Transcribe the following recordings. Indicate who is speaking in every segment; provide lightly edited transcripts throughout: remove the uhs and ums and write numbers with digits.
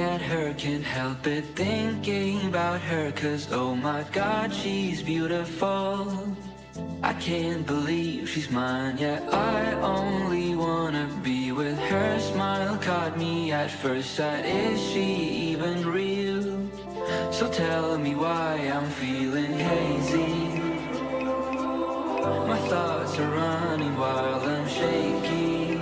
Speaker 1: at her, can't help it thinking about her, 'cause oh my god, she's beautiful. I can't believe she's mine, yeah, I only wanna be with her. Smile caught me at first sight, is she even real? So tell me why I'm feeling hazy. My thoughts are running while I'm shaky.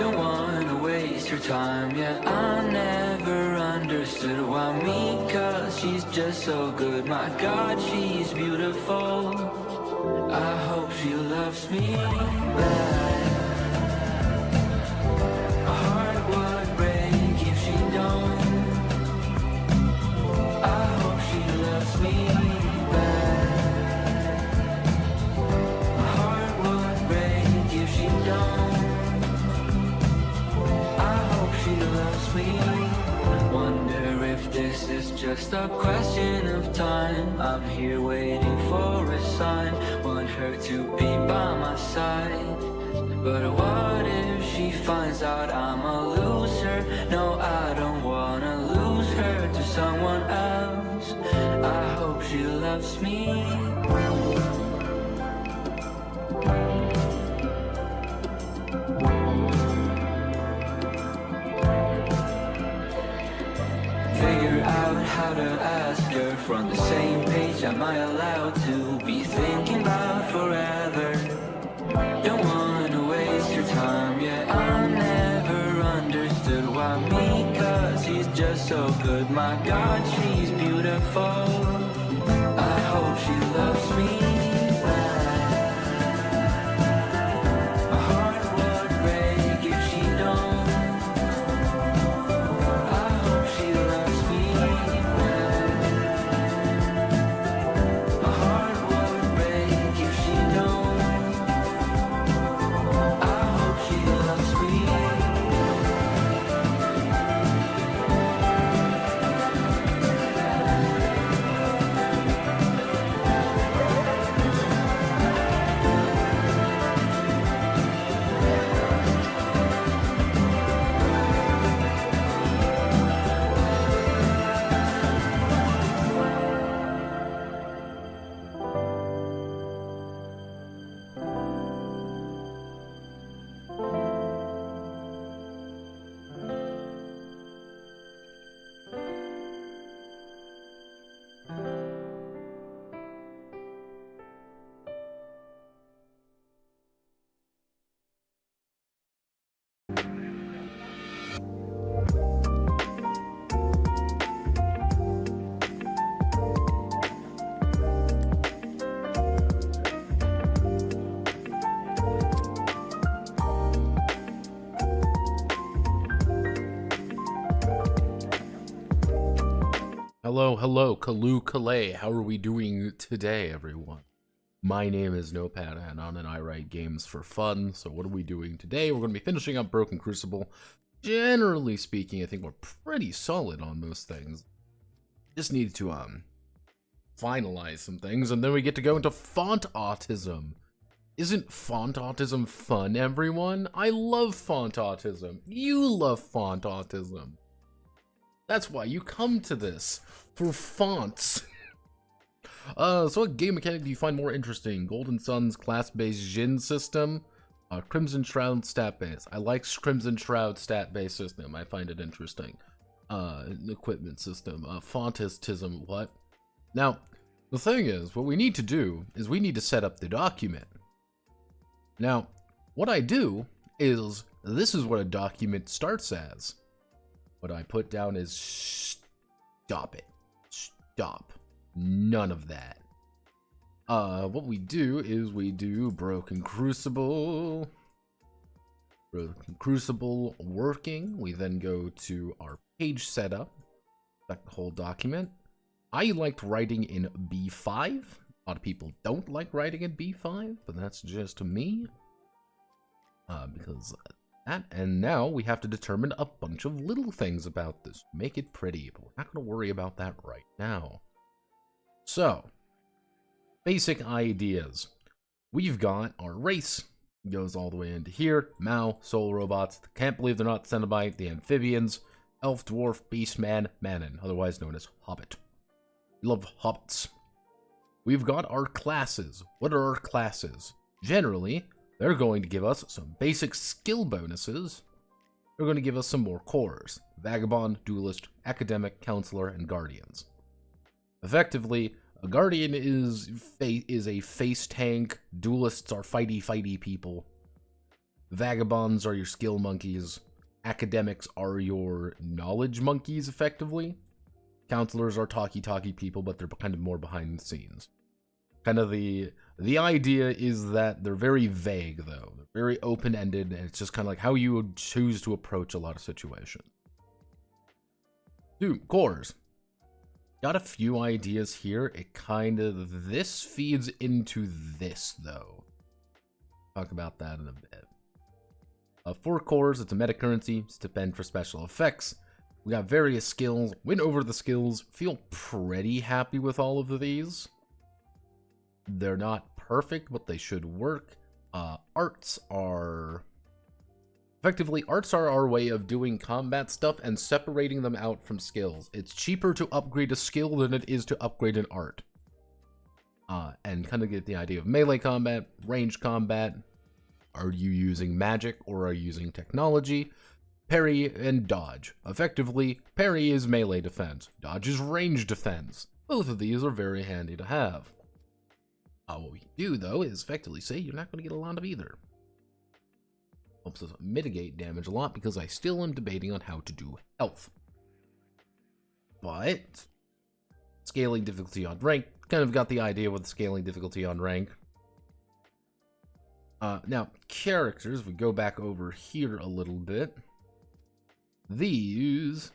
Speaker 1: Don't wanna waste your time, yeah, I never understood why me, 'cause she's just so good. My god, she's beautiful. I hope she loves me back. My heart would break if she don't. I hope she loves me back. My heart would break if she don't. I hope she loves me. Wonder if this is just a question of time. I'm here waiting for a sign. Want her to be by my side. But what if she finds out I'm a loser? No, I don't wanna lose her to someone else. I hope she loves me. Figure out how to ask her from the same page. Am I allowed to be thinking about forever? Don't wanna waste your time, yeah, I never understood why me, 'cause she's just so good. My god, she's beautiful. I hope she loves me back. My heart would break if she don't. I hope she loves me back. My heart would break if she don't. I hope she loves me.
Speaker 2: Hello, Kalu Kalay. How are we doing today, everyone? My name is Notepad, and I write games for fun. So what are we doing today? We're going to be finishing up Broken Crucible. Generally speaking, I think we're pretty solid on those things. Just need to finalize some things, and then we get to go into font autism. Isn't font autism fun, everyone? I love font autism. You love font autism. That's why you come to this, for fonts. So what game mechanic do you find more interesting? Golden Sun's class-based Jin system? Crimson Shroud stat-based. I like Crimson Shroud stat-based system. I find it interesting. Equipment system. Fontistism, what? Now, the thing is, what we need to do is we need to set up the document. Now, what I do is, this is what a document starts as. What I put down is stop it. Stop. None of that. What we do is we do Broken Crucible. Broken Crucible working. We then go to our page setup. Select the whole document. I liked writing in B5. A lot of people don't like writing in B5, but that's just me. Because that, and now we have to determine a bunch of little things about this. Make it pretty, but we're not going to worry about that right now. So, basic ideas. We've got our race. Goes all the way into here. Mao, soul robots. Can't believe they're not Cenobite. The amphibians. Elf, Dwarf, Beastman, Manon, otherwise known as Hobbit. We love hobbits. We've got our classes. What are our classes? Generally, they're going to give us some basic skill bonuses. They're going to give us some more cores. Vagabond, Duelist, Academic, Counselor, and Guardians. Effectively, a Guardian is a face tank. Duelists are fighty people. Vagabonds are your skill monkeys. Academics are your knowledge monkeys, effectively. Counselors are talky people, but they're kind of more behind the scenes. Kind of the idea is that they're very vague, though. They're very open-ended, and it's just kind of like how you would choose to approach a lot of situations. Cores. Got a few ideas here. This feeds into this, though. Talk about that in a bit. 4 cores, it's a meta currency, stipend for special effects. We got various skills, win over the skills, feel pretty happy with all of these. They're not perfect, but they should work. Arts are our way of doing combat stuff and separating them out from skills. It's cheaper to upgrade a skill than it is to upgrade an art. And kind of get the idea of melee combat, range combat. Are you using magic or are you using technology? Parry and dodge. Effectively, parry is melee defense. Dodge is range defense. Both of these are very handy to have. What we do, though, is effectively say you're not going to get a lot of either. Helps us mitigate damage a lot because I still am debating on how to do health. But scaling difficulty on rank, kind of got the idea with scaling difficulty on rank. Now, characters, we go back over here a little bit. These,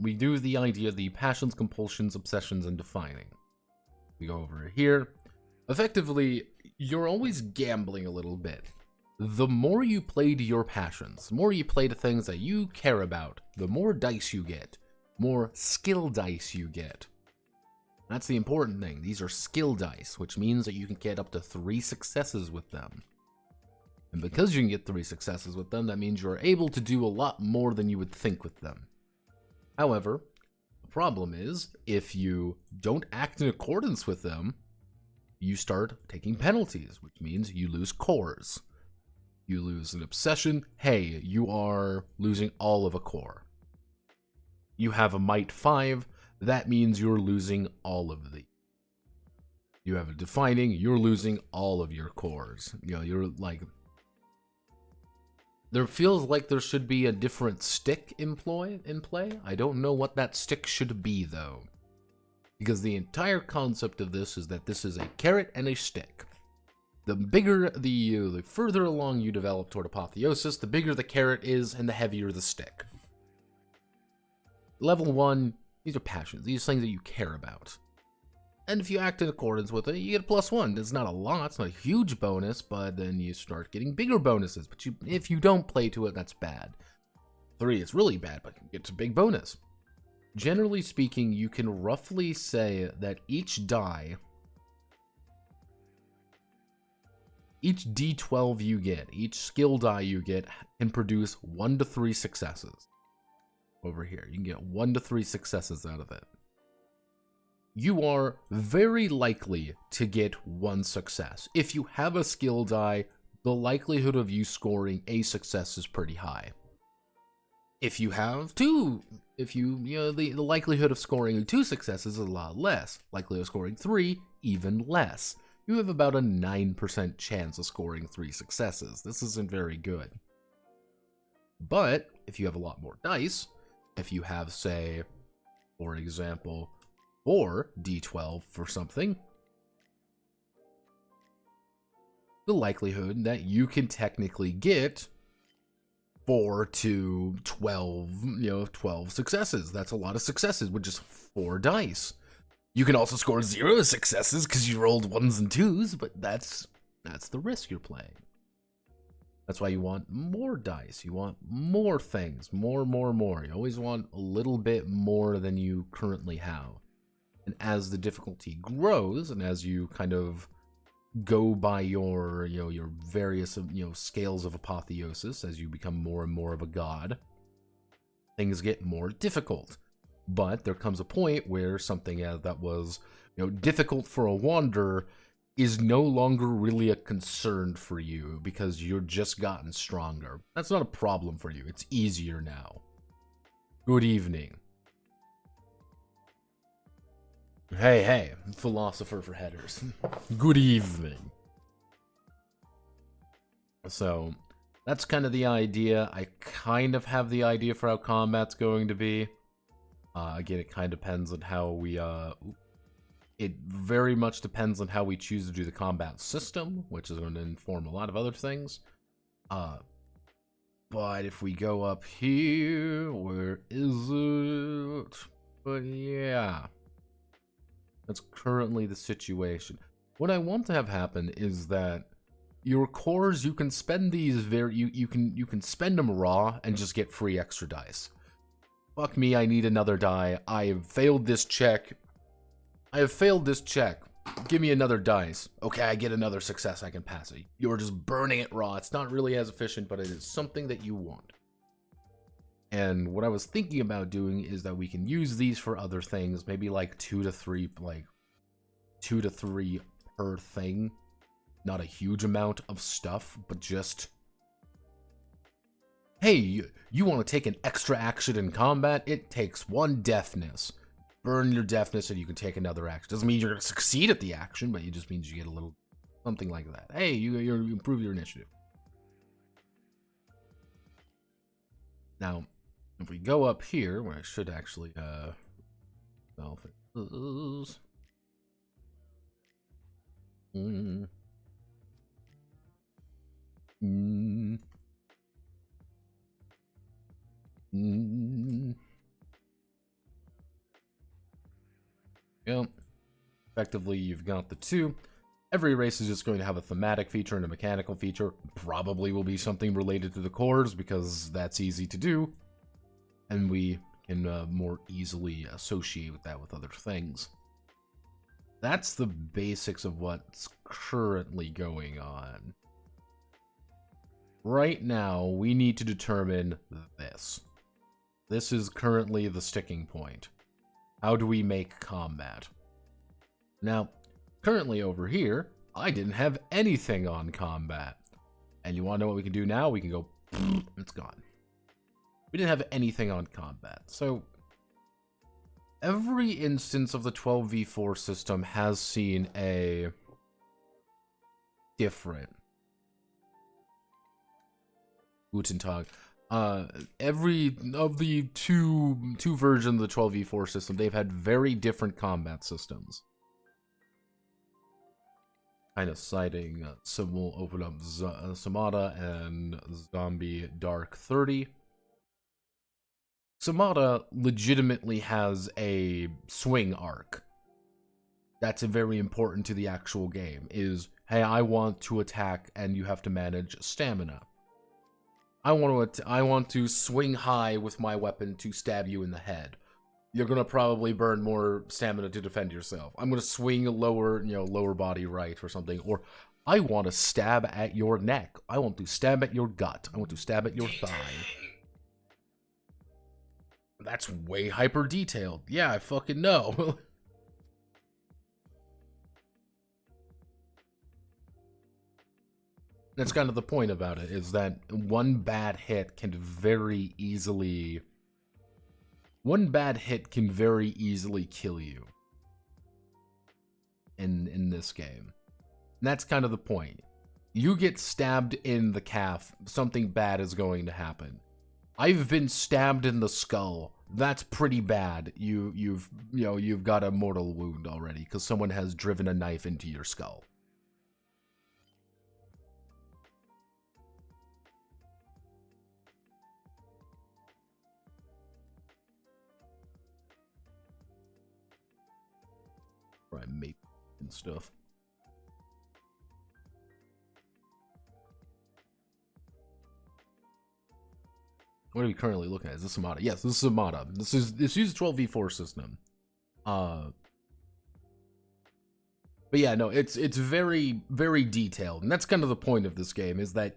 Speaker 2: we do the idea of the passions, compulsions, obsessions, and defining. We go over here. Effectively, you're always gambling a little bit. The more you play to your passions, the more you play to things that you care about, the more dice you get, more skill dice you get. That's the important thing. These are skill dice, which means that you can get up to 3 successes with them. And because you can get 3 successes with them, that means you're able to do a lot more than you would think with them. However, the problem is, if you don't act in accordance with them, you start taking penalties, which means you lose cores. You lose an obsession, hey, you are losing all of a core. You have a might 5, that means you're losing all of the. You have a defining, you're losing all of your cores. You know, you're like, there feels like there should be a different stick in play. I don't know what that stick should be, though. Because the entire concept of this is that this is a carrot and a stick. The bigger, the further along you develop toward apotheosis, the bigger the carrot is and the heavier the stick. Level 1, these are passions. These are things that you care about. And if you act in accordance with it, you get a +1. It's not a lot, it's not a huge bonus, but then you start getting bigger bonuses. But if you don't play to it, that's bad. 3 is really bad, but it's a big bonus. Generally speaking, you can roughly say that each die, each D12 you get, each skill die you get, can produce 1 to 3 successes. Over here, you can get 1 to 3 successes out of it. You are very likely to get 1 success. If you have a skill die, the likelihood of you scoring a success is pretty high. If you have 2, the likelihood of scoring 2 successes is a lot less. Likelihood of scoring 3, even less. You have about a 9% chance of scoring 3 successes. This isn't very good. But if you have a lot more dice, if you have, say, for example, 4 D12 for something, the likelihood that you can technically get 4 to 12, 12 successes. That's a lot of successes with just 4 dice. You can also score 0 successes because you rolled 1s and 2s, but that's the risk you're playing. That's why you want more dice. You want more things. More. You always want a little bit more than you currently have. And as the difficulty grows, and as you kind of go by your various scales of apotheosis, as you become more and more of a god, things get more difficult. But there comes a point where something that was, difficult for a wanderer is no longer really a concern for you because you're just gotten stronger. That's not a problem for you. It's easier now. Good evening. Hey, philosopher for headers. Good evening. So, that's kind of the idea. I kind of have the idea for how combat's going to be. Again, it kind of depends on how we, it very much depends on how we choose to do the combat system, which is going to inform a lot of other things. But if we go up here, where is it? But yeah, that's currently the situation. What I want to have happen is that your cores, you can spend these you can spend them raw and just get free extra dice. Fuck me, I need another die. I have failed this check. Give me another dice. Okay, I get another success, I can pass it. You're just burning it raw. It's not really as efficient, but it is something that you want. And what I was thinking about doing is that we can use these for other things, maybe like 2 to 3 per thing. Not a huge amount of stuff, but just, hey, you want to take an extra action in combat? It takes 1 deafness. Burn your deafness and you can take another action. Doesn't mean you're going to succeed at the action, but it just means you get a little something like that. Hey, you improve your initiative. Now, if we go up here, where I should actually, Yep. Effectively, you've got the 2. Every race is just going to have a thematic feature and a mechanical feature. Probably will be something related to the cores, because that's easy to do. And we can more easily associate with that with other things. That's the basics of what's currently going on. Right now, we need to determine this. This is currently the sticking point. How do we make combat? Now, currently over here, I didn't have anything on combat. And you want to know what we can do now? We can go, it's gone. We didn't have anything on combat. So, every instance of the 12v4 system has seen a different Guten Tag. Every of the two versions of the 12v4 system, they've had very different combat systems. Kind of citing we'll open up Samada and Zombie Dark 30. Samada legitimately has a swing arc. That's very important to the actual game, is, hey, I want to attack and you have to manage stamina. I want to swing high with my weapon to stab you in the head. You're gonna probably burn more stamina to defend yourself. I'm gonna swing lower, lower body right or something. Or I want to stab at your neck. I want to stab at your gut. I want to stab at your thigh. That's way hyper detailed. Yeah, I fucking know. That's kind of the point about it, is that one bad hit can very easily kill you in this game. And that's kind of the point. You get stabbed in the calf, something bad is going to happen. I've been stabbed in the skull. That's pretty bad. You've got a mortal wound already because someone has driven a knife into your skull. Right, mate and stuff. What are we currently looking at? Is this Samada? Yes, this is Samada. This uses 12v4 system. But yeah, no, it's very, very detailed, and that's kind of the point of this game, is that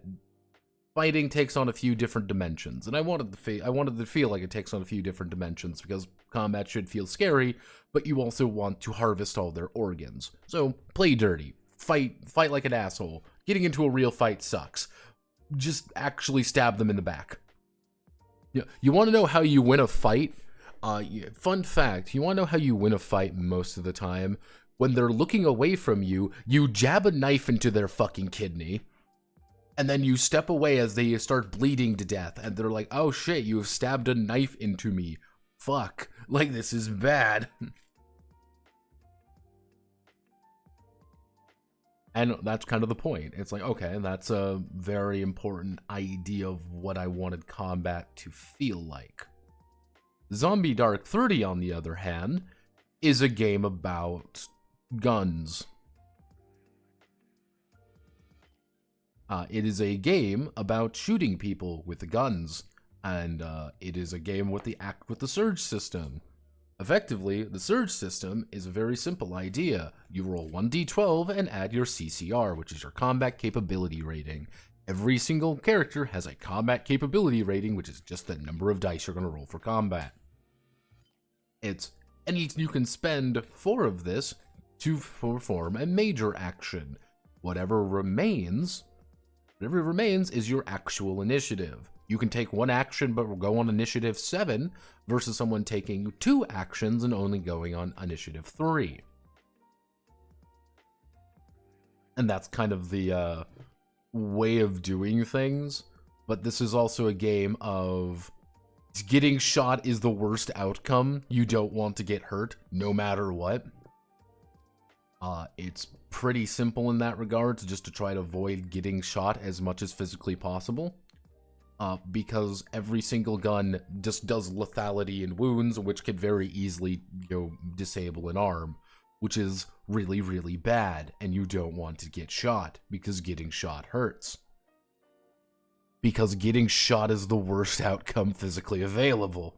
Speaker 2: fighting takes on a few different dimensions, and I wanted to feel like it takes on a few different dimensions because combat should feel scary, but you also want to harvest all their organs. So play dirty, fight like an asshole. Getting into a real fight sucks. Just actually stab them in the back. You want to know how you win a fight? Fun fact: you want to know how you win a fight most of the time? When they're looking away from you, you jab a knife into their fucking kidney. And then you step away as they start bleeding to death, and they're like, oh shit, you have stabbed a knife into me. Fuck. Like, this is bad. And that's kind of the point. It's like, okay, that's a very important idea of what I wanted combat to feel like. Zombie Dark 30, on the other hand, is a game about guns. It is a game about shooting people with guns, and it is a game with the surge system. Effectively, the surge system is a very simple idea. You roll 1d12 and add your CCR, which is your combat capability rating. Every single character has a combat capability rating, which is just the number of dice you're going to roll for combat. And you can spend 4 of this to perform a major action. Whatever remains is your actual initiative. You can take 1 action but go on initiative 7 versus someone taking 2 actions and only going on initiative 3. And that's kind of the way of doing things. But this is also a game of getting shot is the worst outcome. You don't want to get hurt no matter what. It's pretty simple in that regard, just to try to avoid getting shot as much as physically possible. Because every single gun just does lethality and wounds, which could very easily, disable an arm, which is really, really bad, and you don't want to get shot, because getting shot hurts. Because getting shot is the worst outcome physically available.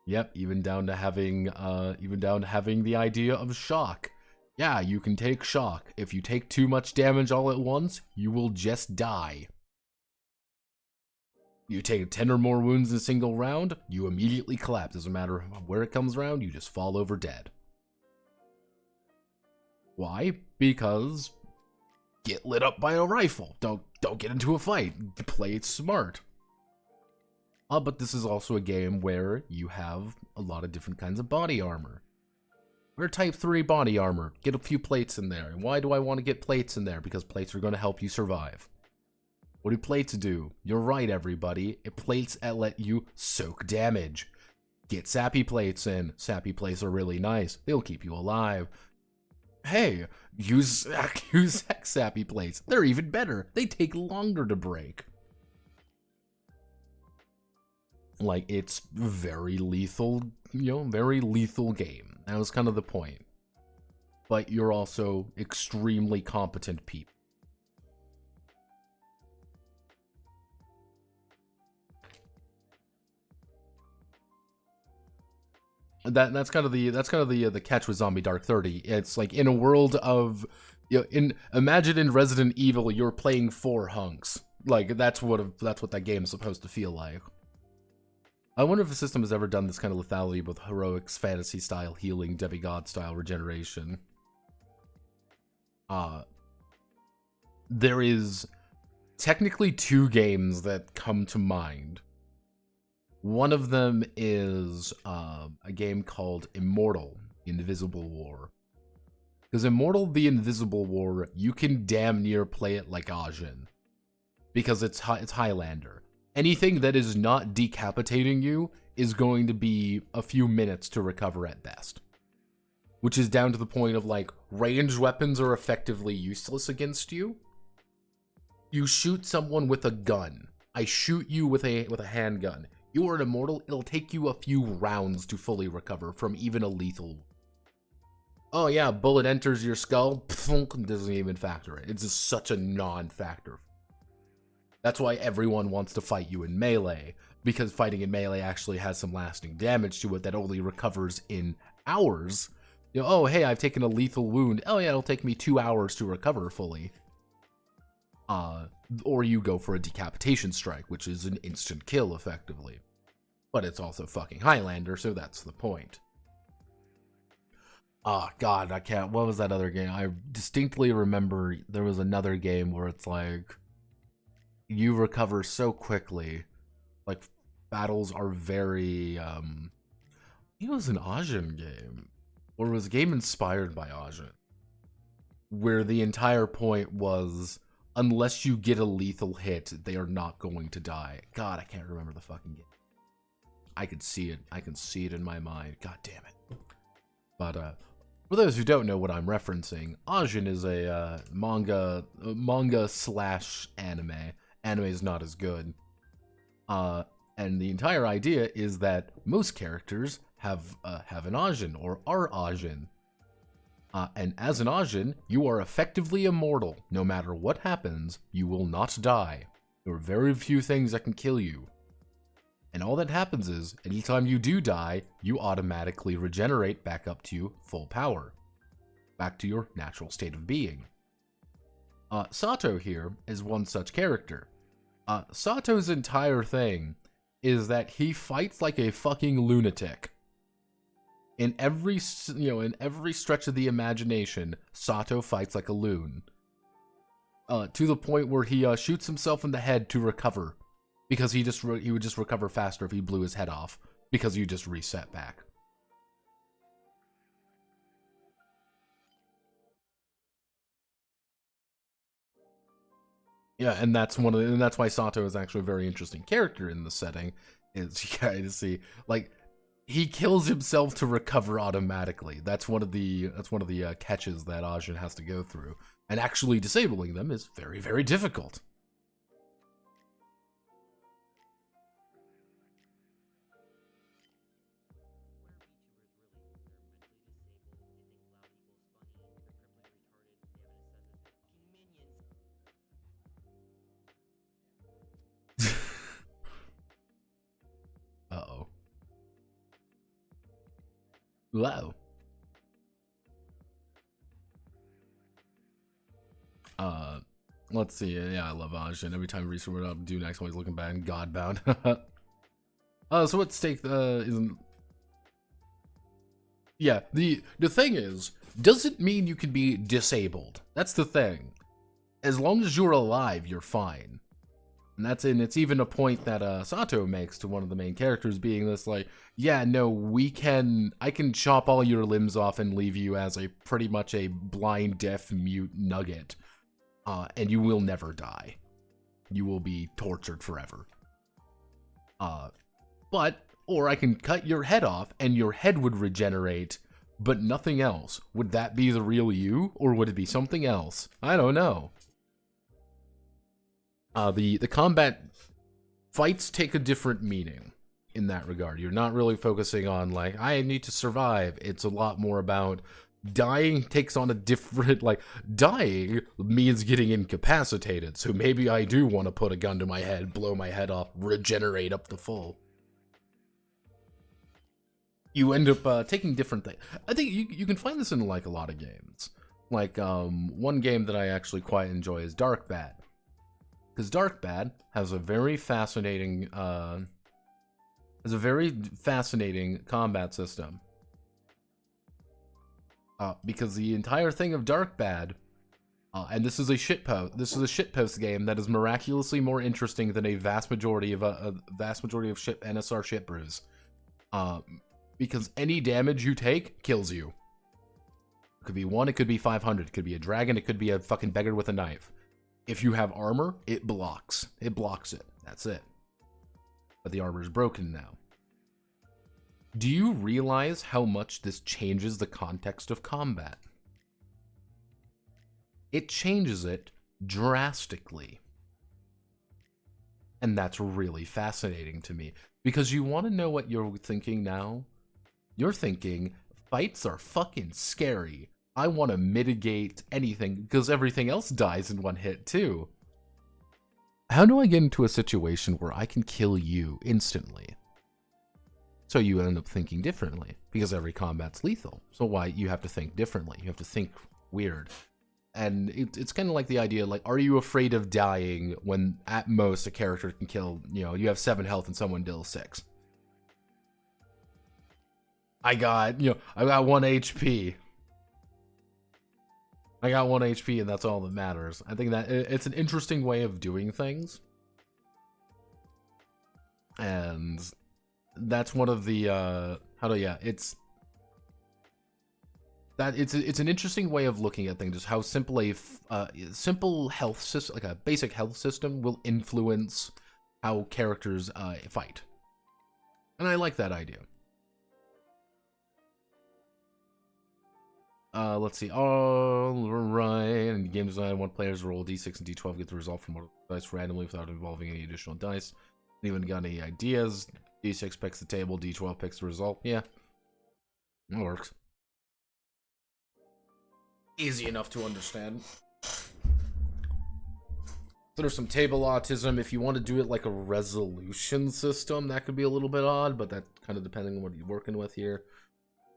Speaker 2: Yep, even down to having the idea of shock. Yeah, you can take shock. If you take too much damage all at once, you will just die. You take 10 or more wounds in a single round, you immediately collapse. Doesn't matter where it comes around, you just fall over dead. Why? Because get lit up by a rifle. Don't get into a fight. Play it smart. But this is also a game where you have a lot of different kinds of body armor. Wear type 3 body armor. Get a few plates in there. And why do I want to get plates in there? Because plates are going to help you survive. What do plates do? You're right, everybody. Plates let you soak damage. Get sappy plates in. Sappy plates are really nice. They'll keep you alive. Hey, use sappy plates. They're even better. They take longer to break. Like, it's very lethal, very lethal game. That was kind of the point. But you're also extremely competent people. That's kind of the catch with Zombie Dark 30. It's like in a world of, imagine in Resident Evil you're playing 4 hunks. Like that's what that game is supposed to feel like. I wonder if the system has ever done this kind of lethality with heroics, fantasy style healing, demigod style regeneration. There is technically 2 games that come to mind. One of them is a game called Immortal: Invisible War. Because Immortal: The Invisible War, you can damn near play it like Ajin. Because it's Highlander. Anything that is not decapitating you is going to be a few minutes to recover at best. Which is down to the point of, like, ranged weapons are effectively useless against you. You shoot someone with a gun. I shoot you with a handgun. You are an immortal, it'll take you a few rounds to fully recover from even a lethal. Oh yeah, bullet enters your skull, doesn't even factor it. It's just such a non-factor. That's why everyone wants to fight you in melee, because fighting in melee actually has some lasting damage to it that only recovers in hours. Oh hey, I've taken a lethal wound. Oh yeah, it'll take me 2 hours to recover fully. Or you go for a decapitation strike, which is an instant kill, effectively. But it's also fucking Highlander, so that's the point. Oh, God, I can't. What was that other game? I distinctly remember there was another game where it's like, you recover so quickly. Like, battles are very, it was an Ajin game. Or it was a game inspired by Ajin. Where the entire point was, unless you get a lethal hit, they are not going to die. God, I can't remember the fucking game. I could see it. I can see it in my mind. God damn it. But, for those who don't know what I'm referencing, Ajin is a manga slash anime. Anime is not as good. And the entire idea is that most characters have an Ajin, or are Ajin. And as an Ajin, you are effectively immortal. No matter what happens, you will not die. There are very few things that can kill you. And all that happens is, anytime you do die, you automatically regenerate back up to full power. Back to your natural state of being. Sato here is one such character. Sato's entire thing is that he fights like a fucking lunatic. In every stretch of the imagination, Sato fights like a loon. To the point where he shoots himself in the head to recover. Because he would just recover faster if he blew his head off. Because you just reset back. Yeah, and that's why Sato is actually a very interesting character in the setting. Is you guys see, like, he kills himself to recover automatically. That's one of the catches that Ajin has to go through, and actually disabling them is very, very difficult. Uh-oh. Wow. Let's see. Yeah, I love Ajin. Every time I reach what I'm do next, always looking bad and godbound. So what stake isn't? Yeah, the thing is, doesn't mean you can be disabled. That's the thing. As long as you're alive, you're fine. And it's even a point that Sato makes to one of the main characters, being this like, yeah, no, I can chop all your limbs off and leave you as pretty much a blind, deaf, mute nugget. And you will never die. You will be tortured forever. Or I can cut your head off and your head would regenerate, but nothing else. Would that be the real you, or would it be something else? I don't know. The combat fights take a different meaning in that regard. You're not really focusing on, like, I need to survive. It's a lot more about dying takes on a different, like, dying means getting incapacitated. So maybe I do want to put a gun to my head, blow my head off, regenerate up to full. You end up taking different things. I think you can find this in, like, a lot of games. Like, one game that I actually quite enjoy is Dark Bad. Because Dark Bad has a very fascinating combat system. Because the entire thing of Dark Bad, and this is a shitpost game that is miraculously more interesting than a vast majority of NSR shit brews. Because any damage you take kills you. It could be 1, it could be 500, it could be a dragon, it could be a fucking beggar with a knife. If you have armor, it blocks. It blocks it. That's it. But the armor is broken now. Do you realize how much this changes the context of combat? It changes it drastically. And that's really fascinating to me. Because you want to know what you're thinking now? You're thinking, fights are fucking scary. I want to mitigate anything, because everything else dies in one hit, too. How do I get into a situation where I can kill you instantly? So you end up thinking differently, because every combat's lethal. So why you have to think differently? You have to think weird. And it's kind of like the idea, like, are you afraid of dying when at most a character can kill, you have 7 health and someone deals 6? I got 1 HP. I got 1 HP and that's all that matters. I think that it's an interesting way of doing things. And that's one of the, it's an interesting way of looking at things, just how simple a simple health system, like a basic health system, will influence how characters fight. And I like that idea. Let's see. All right. In game design, one player's roll d6 and d12, get the result from one dice randomly without involving any additional dice. Anyone got any ideas? d6 picks the table, d12 picks the result. Yeah, that works. Easy enough to understand. So there's some table autism. If you want to do it like a resolution system, that could be a little bit odd, but that kind of depending on what you're working with here.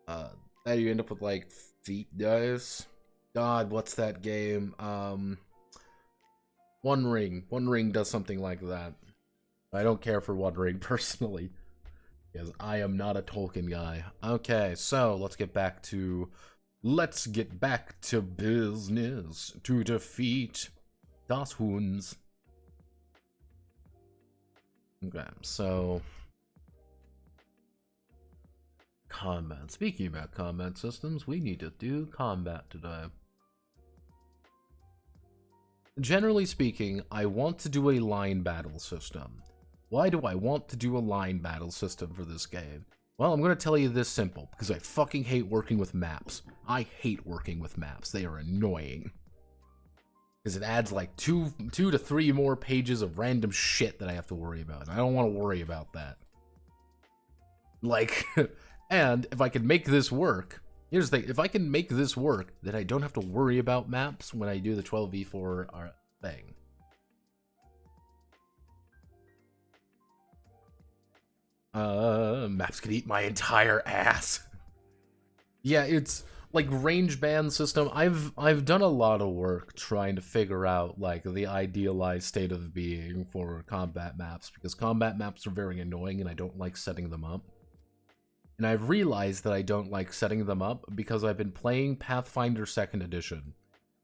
Speaker 2: Then you end up with like feet dice. God, what's that game? One Ring. One Ring does something like that. I don't care for One Ring personally, because I am not a Tolkien guy. Okay, so let's get back to business to defeat Das Huns. Okay, so combat. Speaking about combat systems, we need to do combat today. Generally speaking, I want to do a line battle system. Why do I want to do a line battle system for this game? Well, I'm going to tell you this simple, because I fucking hate working with maps. I hate working with maps. They are annoying. Because it adds like 2 to 3 more pages of random shit that I have to worry about. And I don't want to worry about that. Like, and if I can make this work, here's the thing. If I can make this work, then I don't have to worry about maps when I do the 12v4 thing. Maps can eat my entire ass. Yeah, it's like range band system. I've done a lot of work trying to figure out like the idealized state of being for combat maps, because combat maps are very annoying and I don't like setting them up. And I've realized that I don't like setting them up because I've been playing Pathfinder 2nd Edition.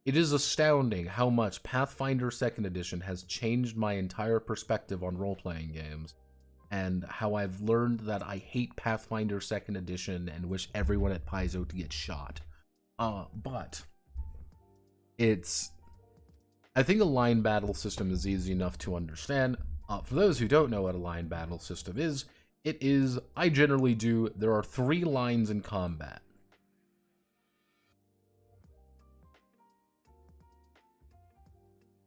Speaker 2: It is astounding how much Pathfinder 2nd Edition has changed my entire perspective on role-playing games, and how I've learned that I hate Pathfinder 2nd Edition and wish everyone at Paizo to get shot. But I think a line battle system is easy enough to understand. For those who don't know what a line battle system is, I generally do, there are 3 lines in combat.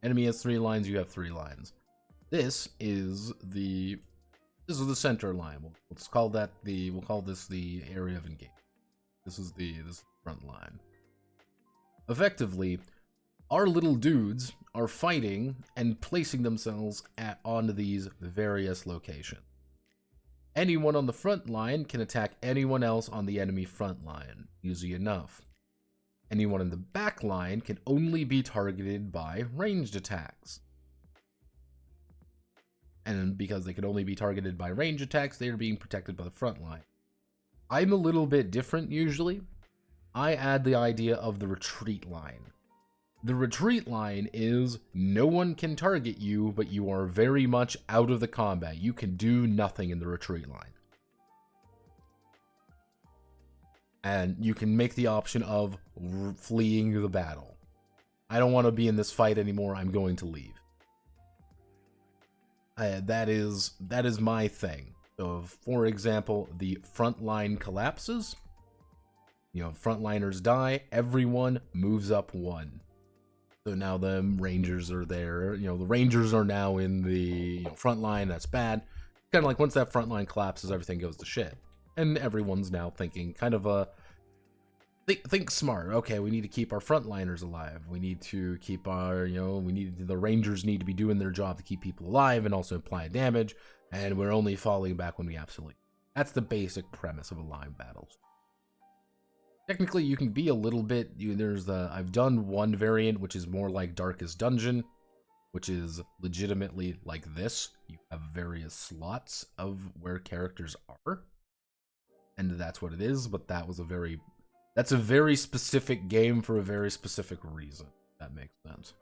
Speaker 2: Enemy has 3 lines, you have 3 lines. This is the center line. We'll call this the area of engagement. This is the front line. Effectively, our little dudes are fighting and placing themselves on these various locations. Anyone on the front line can attack anyone else on the enemy front line, easy enough. Anyone in the back line can only be targeted by ranged attacks. And because they can only be targeted by range attacks, they are being protected by the front line. I'm a little bit different usually. I add the idea of the retreat line. The retreat line is no one can target you, but you are very much out of the combat. You can do nothing in the retreat line. And you can make the option of fleeing the battle. I don't want to be in this fight anymore, I'm going to leave. That is my thing. So, for example, the front line collapses. Frontliners die. Everyone moves up 1. So now the Rangers are there. The Rangers are now in the front line. That's bad. Kind of like once that front line collapses, everything goes to shit. And everyone's now thinking kind of think smart. Okay, we need to keep our frontliners alive. We need to keep our, the Rangers need to be doing their job to keep people alive and also apply damage, and we're only falling back when we absolutely. That's the basic premise of a line battle. Technically, you can be a little bit, I've done one variant, which is more like Darkest Dungeon, which is legitimately like this. You have various slots of where characters are, and that's what it is, but that's a very specific game for a very specific reason. That makes sense.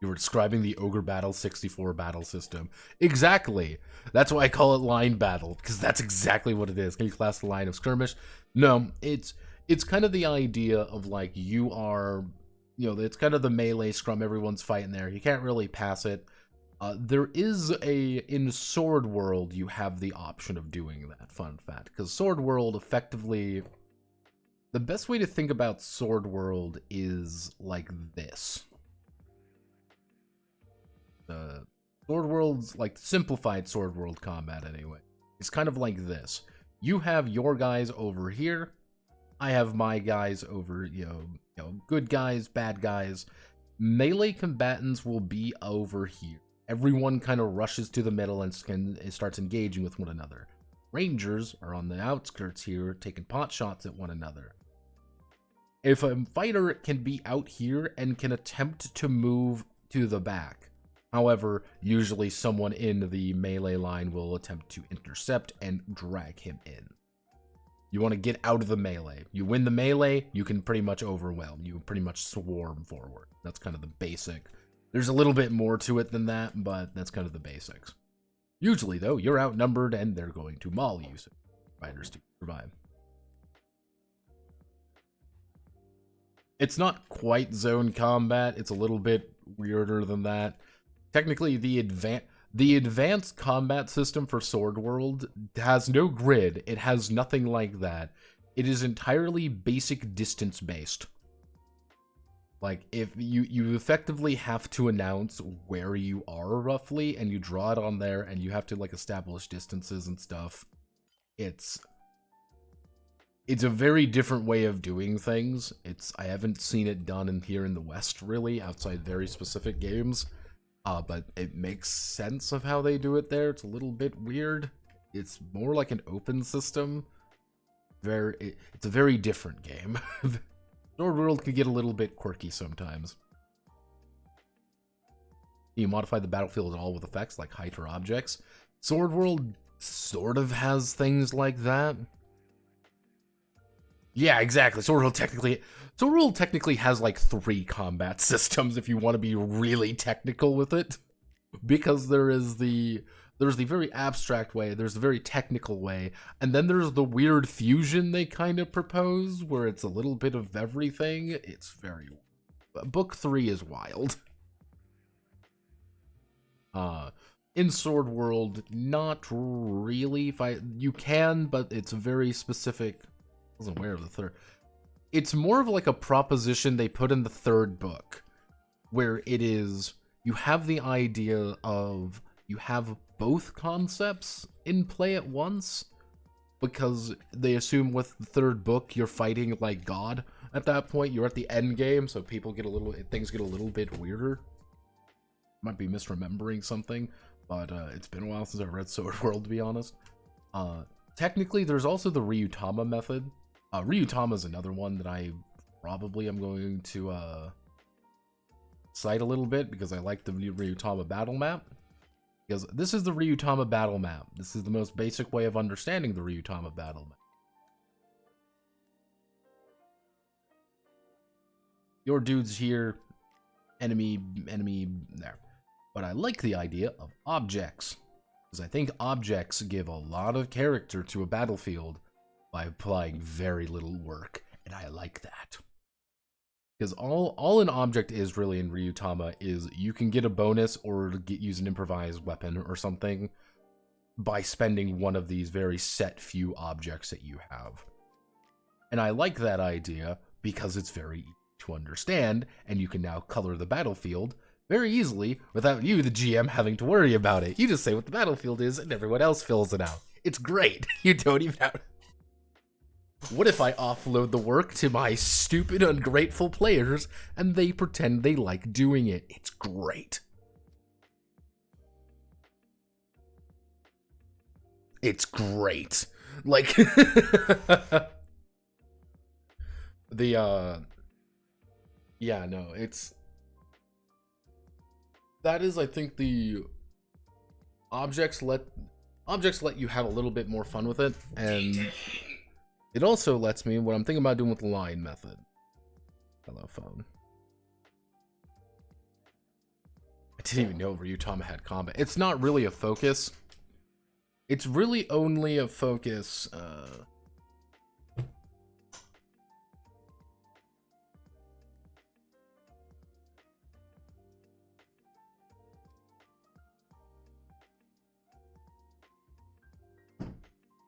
Speaker 2: You were describing the Ogre Battle 64 battle system. Exactly. That's why I call it line battle, because that's exactly what it is. Can you class the line of skirmish? No, it's kind of the idea of like you are, it's kind of the melee scrum. Everyone's fighting there. You can't really pass it. There is in Sword World, you have the option of doing that, fun fact, because Sword World effectively, the best way to think about Sword World is like this. Sword World's, like, simplified Sword World combat anyway. It's kind of like this. You have your guys over here. I have my guys over, good guys, bad guys. Melee combatants will be over here. Everyone kind of rushes to the middle and starts engaging with one another. Rangers are on the outskirts here, taking pot shots at one another. If a fighter can be out here and can attempt to move to the back, however, usually someone in the melee line will attempt to intercept and drag him in. You want to get out of the melee. You win the melee, you can pretty much overwhelm. You pretty much swarm forward. That's kind of the basic. There's a little bit more to it than that, but that's kind of the basics. Usually, though, you're outnumbered and they're going to maul you, so fighters to survive. It's not quite zone combat. It's a little bit weirder than that. Technically, the advanced combat system for Sword World has no grid. It has nothing like that. It is entirely basic distance based. Like, if you effectively have to announce where you are roughly, and you draw it on there, and you have to like establish distances and stuff. It's a very different way of doing things. I haven't seen it done here in the West really, outside very specific games. But it makes sense of how they do it there. It's a little bit weird. It's more like an open system. It's a very different game. Sword World can get a little bit quirky sometimes. You modify the battlefield at all with effects like height or objects. Sword World sort of has things like that. Yeah, exactly. Sword World technically has like 3 combat systems if you want to be really technical with it. Because there's the very abstract way, there's the very technical way, and then there's the weird fusion they kind of propose where it's a little bit of everything. It's very... Book 3 is wild. In Sword World, not really. You can, but it's very specific. I wasn't aware of the third. It's more of like a proposition they put in the 3rd book, where it is, you have the idea of, you have both concepts in play at once, because they assume with the 3rd book, you're fighting like God. At that point, you're at the end game, so things get a little bit weirder. Might be misremembering something, but it's been a while since I've read Sword World, to be honest. Technically, there's also the Ryutama method. Ryutama is another one that I probably am going to cite a little bit, because I like the Ryutama battle map. Because this is the Ryutama battle map. This is the most basic way of understanding the Ryutama battle map. Your dude's here, enemy there. But I like the idea of objects, because I think objects give a lot of character to a battlefield by applying very little work, and I like that. Because all an object is really in Ryutama is you can get a bonus or use an improvised weapon or something by spending one of these very set few objects that you have. And I like that idea because it's very easy to understand, and you can now color the battlefield very easily without you, the GM, having to worry about it. You just say what the battlefield is and everyone else fills it out. It's great. You don't even have... What if I offload the work to my stupid, ungrateful players and they pretend they like doing it? It's great. It's great. Like, yeah, no, that is, I think, the objects let you have a little bit more fun with it, and it also lets me, what I'm thinking about doing with the line method. Hello, phone. I didn't even know Ryutama had combat. It's not really a focus. It's really only a focus,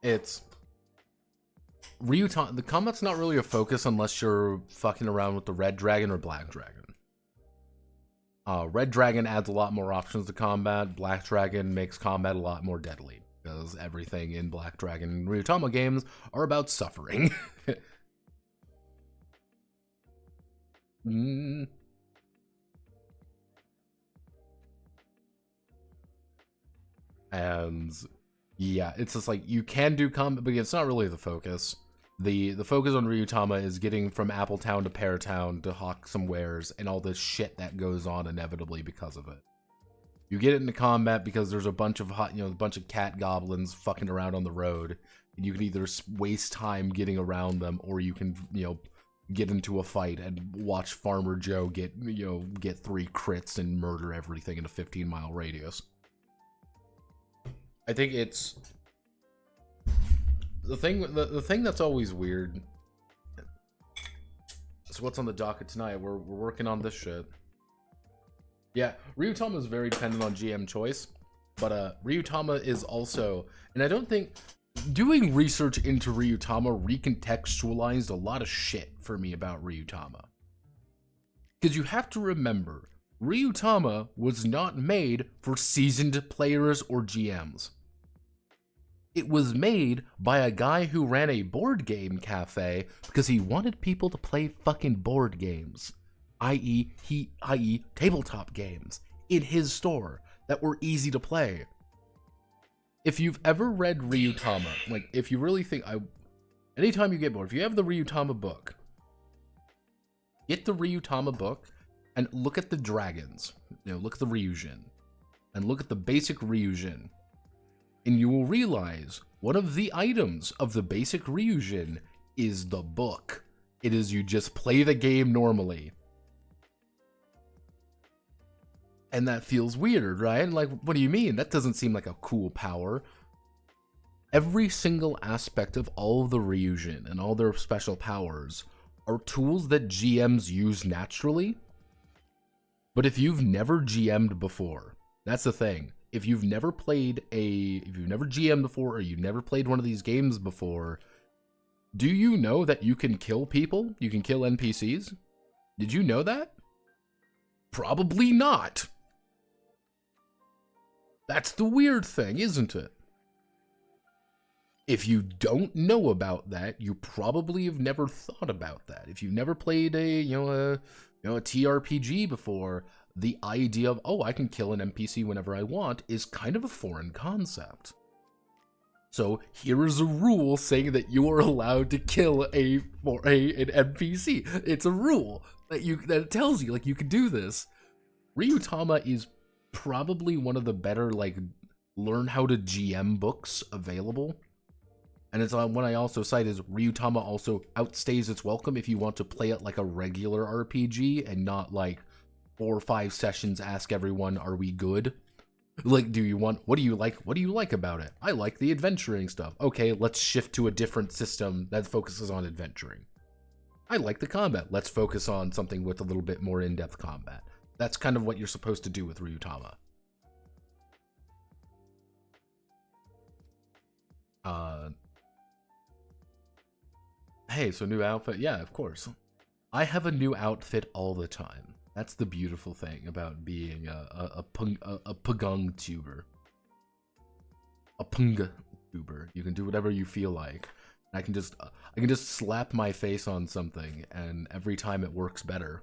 Speaker 2: it's Ryutama. The combat's not really a focus unless you're fucking around with the red dragon or black dragon. Red dragon adds a lot more options to combat. Black dragon makes combat a lot more deadly, because everything in Black Dragon and Ryutama games are about suffering. And yeah, it's just like, you can do combat, but it's not really the focus. The focus on Ryutama is getting from Apple Town to Pear Town to hawk some wares and all this shit that goes on inevitably because of it. You get into combat because there's a bunch of a bunch of cat goblins fucking around on the road, and you can either waste time getting around them, or you can, get into a fight and watch Farmer Joe get 3 crits and murder everything in a 15-mile radius. I think it's the thing that's always weird. So what's on the docket tonight? We're working on this shit. Yeah, Ryutama is very dependent on GM choice, but Ryutama is also, and I don't think doing research into Ryutama recontextualized a lot of shit for me about Ryutama. Because you have to remember, Ryutama was not made for seasoned players or GMs. It was made by a guy who ran a board game cafe because he wanted people to play fucking board games. i.e. tabletop games in his store that were easy to play. If you've ever read Ryutama, like, if you really think, anytime you get bored, if you have the Ryutama book, get the Ryutama book and look at the dragons, look at the Ryujin, and look at the basic Ryujin, and you will realize one of the items of the basic Ryujin is the book. It is, you just play the game normally. And that feels weird, right? Like, what do you mean? That doesn't seem like a cool power. Every single aspect of all of the Ryujin and all their special powers are tools that GMs use naturally. But if you've never GM'd before, that's the thing. If you've never GM'd before, or you've never played one of these games before, do you know that you can kill people? You can kill NPCs? Did you know that? Probably not. That's the weird thing, isn't it? If you don't know about that, you probably have never thought about that. If you've never played a TRPG before, the idea of, oh, I can kill an NPC whenever I want is kind of a foreign concept. So here is a rule saying that you are allowed to kill an NPC. It's a rule that tells you, like, you can do this. Ryutama is probably one of the better, like, learn how to GM books available. And it's one I also cite is Ryutama also outstays its welcome if you want to play it like a regular RPG and not like 4 or 5 sessions ask everyone, are we good? Like, what do you like about it? I like the adventuring stuff. Okay, let's shift to a different system that focuses on adventuring. I like the combat. Let's focus on something with a little bit more in-depth combat. That's kind of what you're supposed to do with Ryutama. Hey, so new outfit? Yeah, of course. I have a new outfit all the time. That's the beautiful thing about being a Pugung tuber. A Punga tuber. You can do whatever you feel like. I can just slap my face on something, and every time it works better.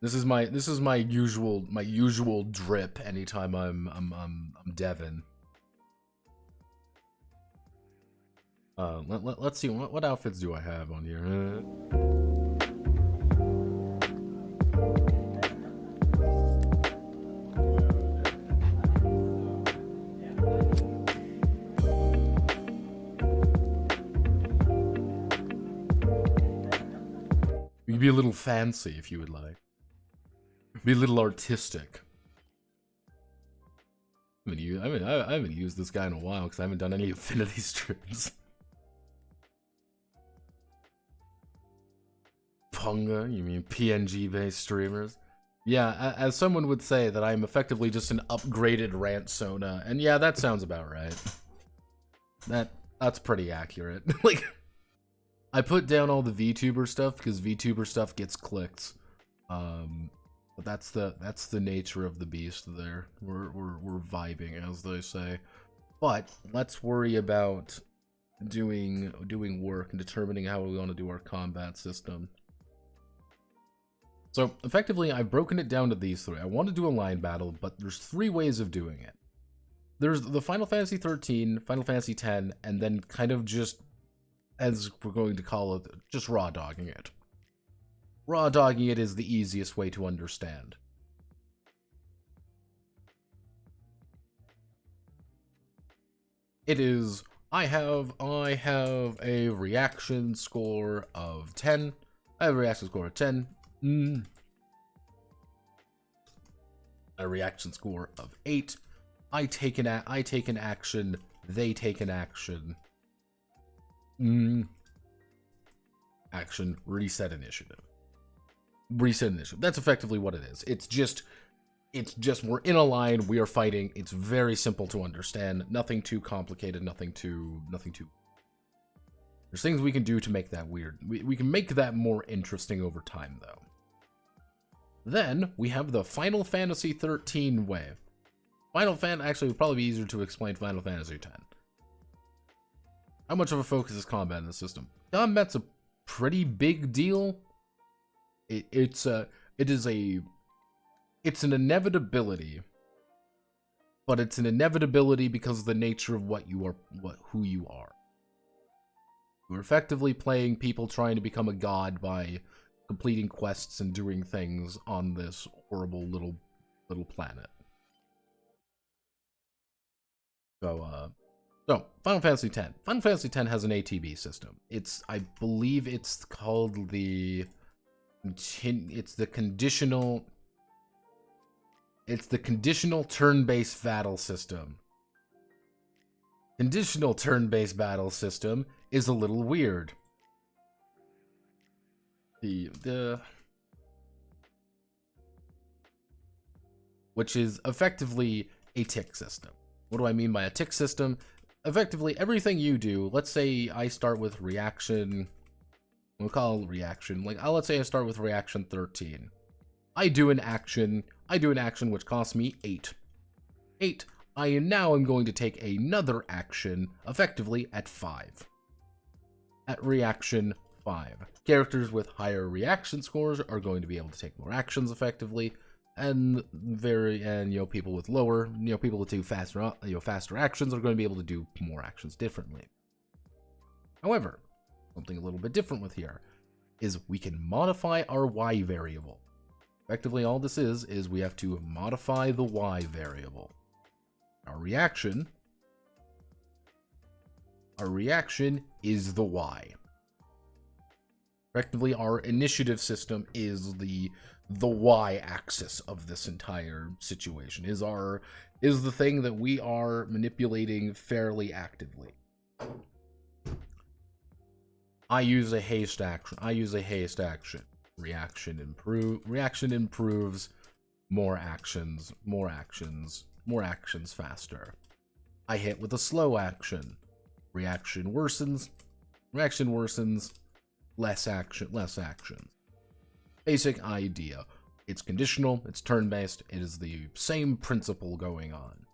Speaker 2: This is my usual drip anytime I'm Devin. Let's see, what outfits do I have on here? You can be a little fancy if you would like. Be a little artistic. I haven't used this guy in a while because I haven't done any affinity strips. Punga? You mean PNG-based streamers? Yeah, as someone would say that I'm effectively just an upgraded Rantsona, and yeah, that sounds about right. That's pretty accurate. Like, I put down all the VTuber stuff because VTuber stuff gets clicks. But that's the nature of the beast there. We're vibing, as they say. But let's worry about doing work and determining how we want to do our combat system. So effectively, I've broken it down to these three. I want to do a line battle, but there's three ways of doing it. There's the Final Fantasy 13, Final Fantasy 10, and then kind of just, as we're going to call it, just raw dogging it. Raw dogging it is the easiest way to understand. It is, I have a reaction score of 10. I have a reaction score of 10. A reaction score of 8. I take an action, they take an action. Action, reset initiative. Reset initiative. That's effectively what it is. It's just we're in a line, we are fighting. It's very simple to understand. Nothing too complicated, nothing too. There's things we can do to make that weird. We can make that more interesting over time, though. Then we have the Final Fantasy 13 wave. Actually, it would probably be easier to explain Final Fantasy 10. How much of a focus is combat in the system? Combat's a pretty big deal. It's an inevitability, but it's an inevitability because of the nature of who you are. You're effectively playing people trying to become a god by completing quests and doing things on this horrible little planet. So Final Fantasy X. Final Fantasy X has an ATB system. I believe it's called the conditional turn-based battle system. Conditional turn-based battle system is a little weird. Which is effectively a tick system. What do I mean by a tick system? Effectively, everything you do, let's say I start with reaction, we'll call it reaction, let's say I start with reaction 13. I do an action which costs me 8. I now am going to take another action, effectively at 5. At reaction 5. Characters with higher reaction scores are going to be able to take more actions effectively, and people with lower, people with faster actions are going to be able to do more actions differently. However, something a little bit different with here is we can modify our Y variable. Effectively, all this is we have to modify the Y variable. Our reaction is the Y. Effectively, our initiative system is the Y-axis of this entire situation. Is the thing that we are manipulating fairly actively. I use a haste action. Reaction improves. More actions faster. I hit with a slow action. Reaction worsens. Less actions. Basic idea. It's conditional, it's turn-based, it is the same principle going on.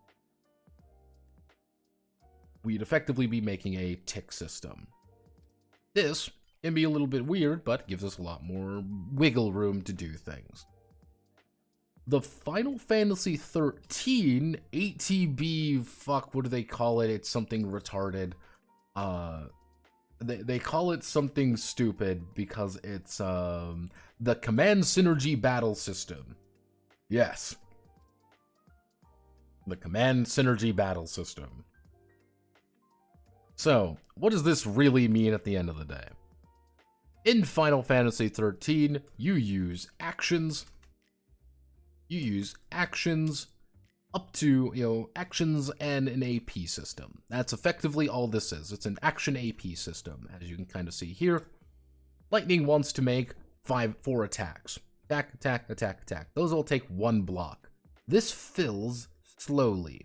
Speaker 2: We'd effectively be making a tick system. This can be a little bit weird, but gives us a lot more wiggle room to do things. The Final Fantasy 13 ATB, what do they call it? It's something retarded. they call it something stupid because it's the Command Synergy Battle System. Yes. The Command Synergy Battle System. So, what does this really mean at the end of the day? In Final Fantasy XIII, you use actions. You use actions up to, actions and an AP system. That's effectively all this is. It's an action AP system, as you can kind of see here. Lightning wants to make 4 attacks. Attack, attack, attack, attack. Those all take 1 block. This fills slowly.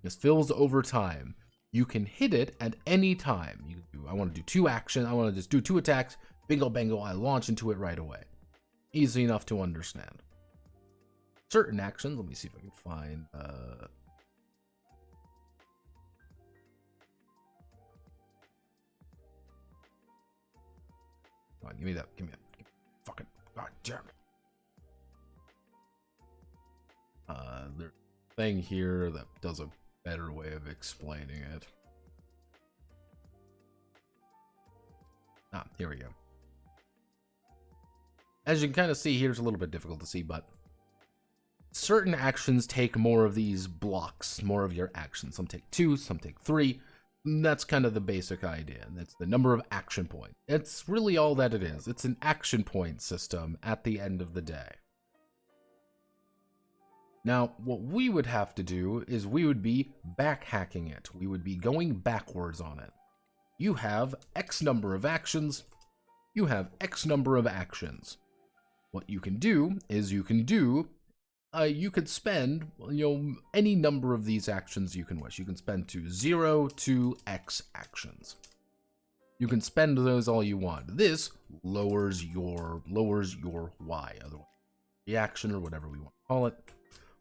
Speaker 2: This fills over time. You can hit it at any time. I want to do 2 actions. I want to just do 2 attacks. Bingo, bango, I launch into it right away. Easy enough to understand. Certain actions, let me see if I can find, Come on, give me that, fucking, god damn it. There's a thing here that does a better way of explaining it. Here we go. As you can kind of see here, it's a little bit difficult to see, but certain actions take more of these blocks, more of your actions. Some take 2, some take 3. That's kind of the basic idea. That's the number of action points. It's really all that it is. It's an action point system at the end of the day. Now, what we would have to do is we would be back-hacking it. We would be going backwards on it. You have X number of actions. You have X number of actions. What you can do is you could spend, any number of these actions you can wish. You can spend to 0 to X actions. You can spend those all you want. This lowers your Y, otherwise reaction or whatever we want to call it.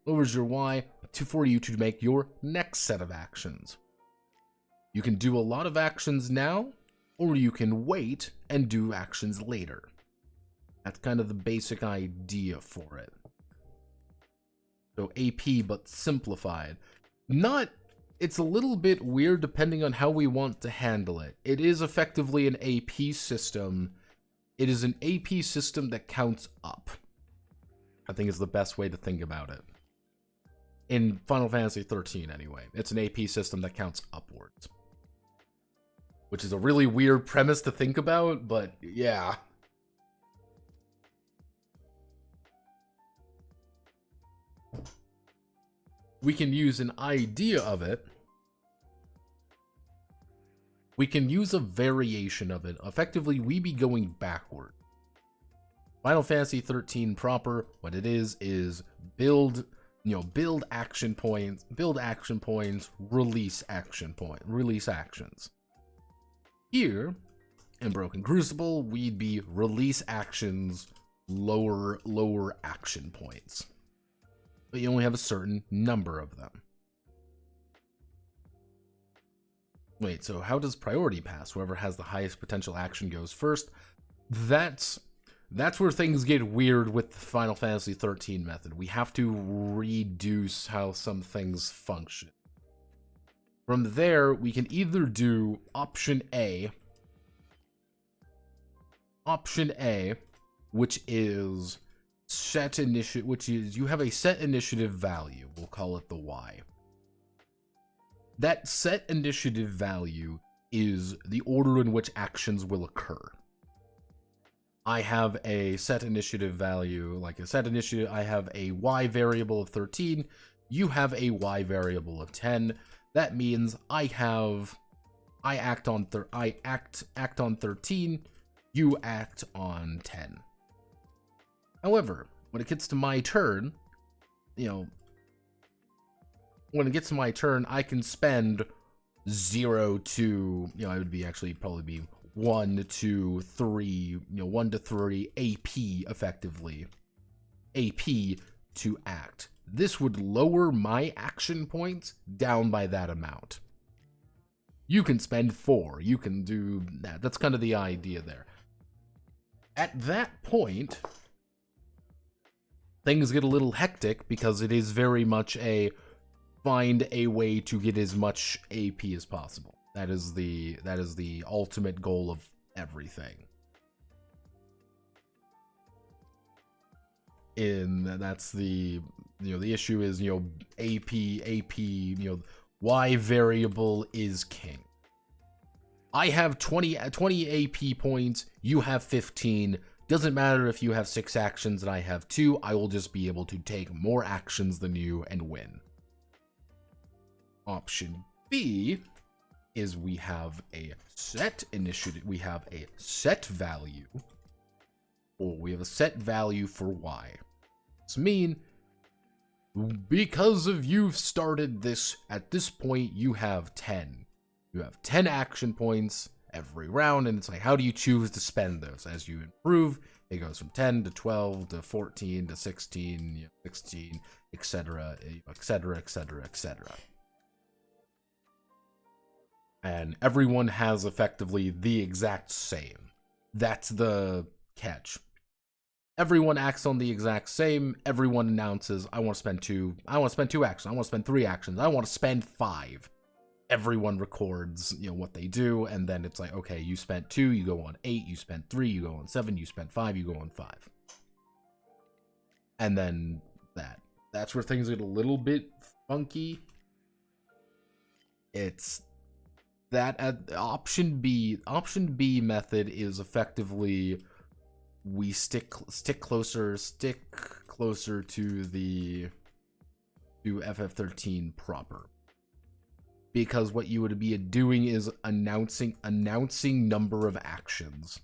Speaker 2: Lowers your Y for you to make your next set of actions. You can do a lot of actions now, or you can wait and do actions later. That's kind of the basic idea for it. So AP, but simplified. It's a little bit weird depending on how we want to handle it. It is effectively an AP system. It is an AP system that counts up. I think is the best way to think about it. In Final Fantasy XIII, anyway. It's an AP system that counts upwards. Which is a really weird premise to think about, but yeah. We can use an idea of it. We can use a variation of it. Effectively, we be going backward. Final Fantasy XIII proper, what it is build action points, release actions. Here, in Broken Crucible, we'd be release actions, lower action points. But you only have a certain number of them. Wait, so how does priority pass? Whoever has the highest potential action goes first. That's where things get weird with the Final Fantasy XIII method. We have to reduce how some things function. From there, we can either do option A, which is you have a set initiative value. We'll call it the Y. That set initiative value is the order in which actions will occur. I have a set initiative value, I have a Y variable of 13, you have a Y variable of 10. That means I act on 13, you act on 10. However, when it gets to my turn, I can spend 0 to, it would be probably be 1 to 3, 1 to 3 AP effectively. AP to act. This would lower my action points down by that amount. You can spend 4. You can do that. That's kind of the idea there. At that point, things get a little hectic because it is very much find a way to get as much AP as possible. That is the ultimate goal of everything. That's the, the issue is, AP, Y variable is king. I have 20 AP points, you have 15. Doesn't matter if you have 6 actions and I have 2, I will just be able to take more actions than you and win. Option B is we have a set initiative, we have a set value, or we have a set value for Y. This means, because of you've started this, at this point, you have 10. You have 10 action points every round, and it's like, how do you choose to spend those? As you improve, it goes from 10 to 12 to 14 to 16, 16, etc., etc., etc., etc. And everyone has effectively the exact same. That's the catch. Everyone acts on the exact same. Everyone announces, I want to spend 2 actions. I want to spend 3 actions. I want to spend 5. Everyone records, what they do, and then it's like, okay, you spent 2, you go on 8, you spent 3, you go on 7, you spent 5, you go on 5. And then that's where things get a little bit funky. It's that option B method is effectively we stick closer to FF13 proper. Because what you would be doing is announcing number of actions.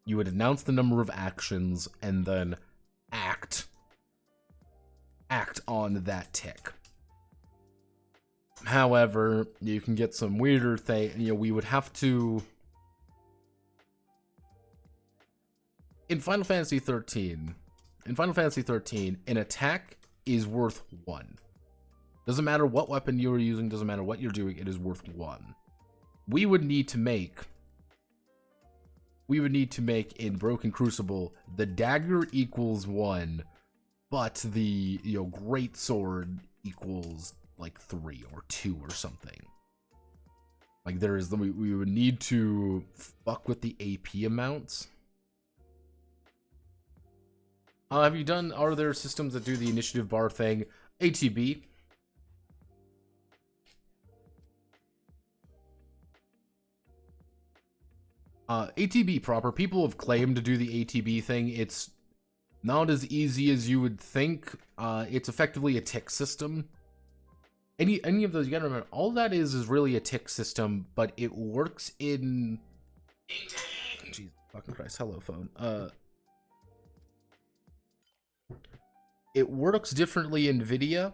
Speaker 2: You would announce the number of actions and then act on that tick. However, you can get some weirder thing. We would have to, in Final Fantasy 13, an attack is worth 1. Doesn't matter what weapon you're using, doesn't matter what you're doing, it is worth 1. We would need to make in Broken Crucible the dagger equals 1, but the great sword equals like 3 or 2 or something. Like we would need to fuck with the AP amounts. Are there systems that do the initiative bar thing? ATB. ATB proper. People have claimed to do the ATB thing. It's not as easy as you would think. It's effectively a tick system. Any of those, you gotta remember, all that is really a tick system, but it works in... Jesus fucking Christ, hello phone. It works differently in NVIDIA.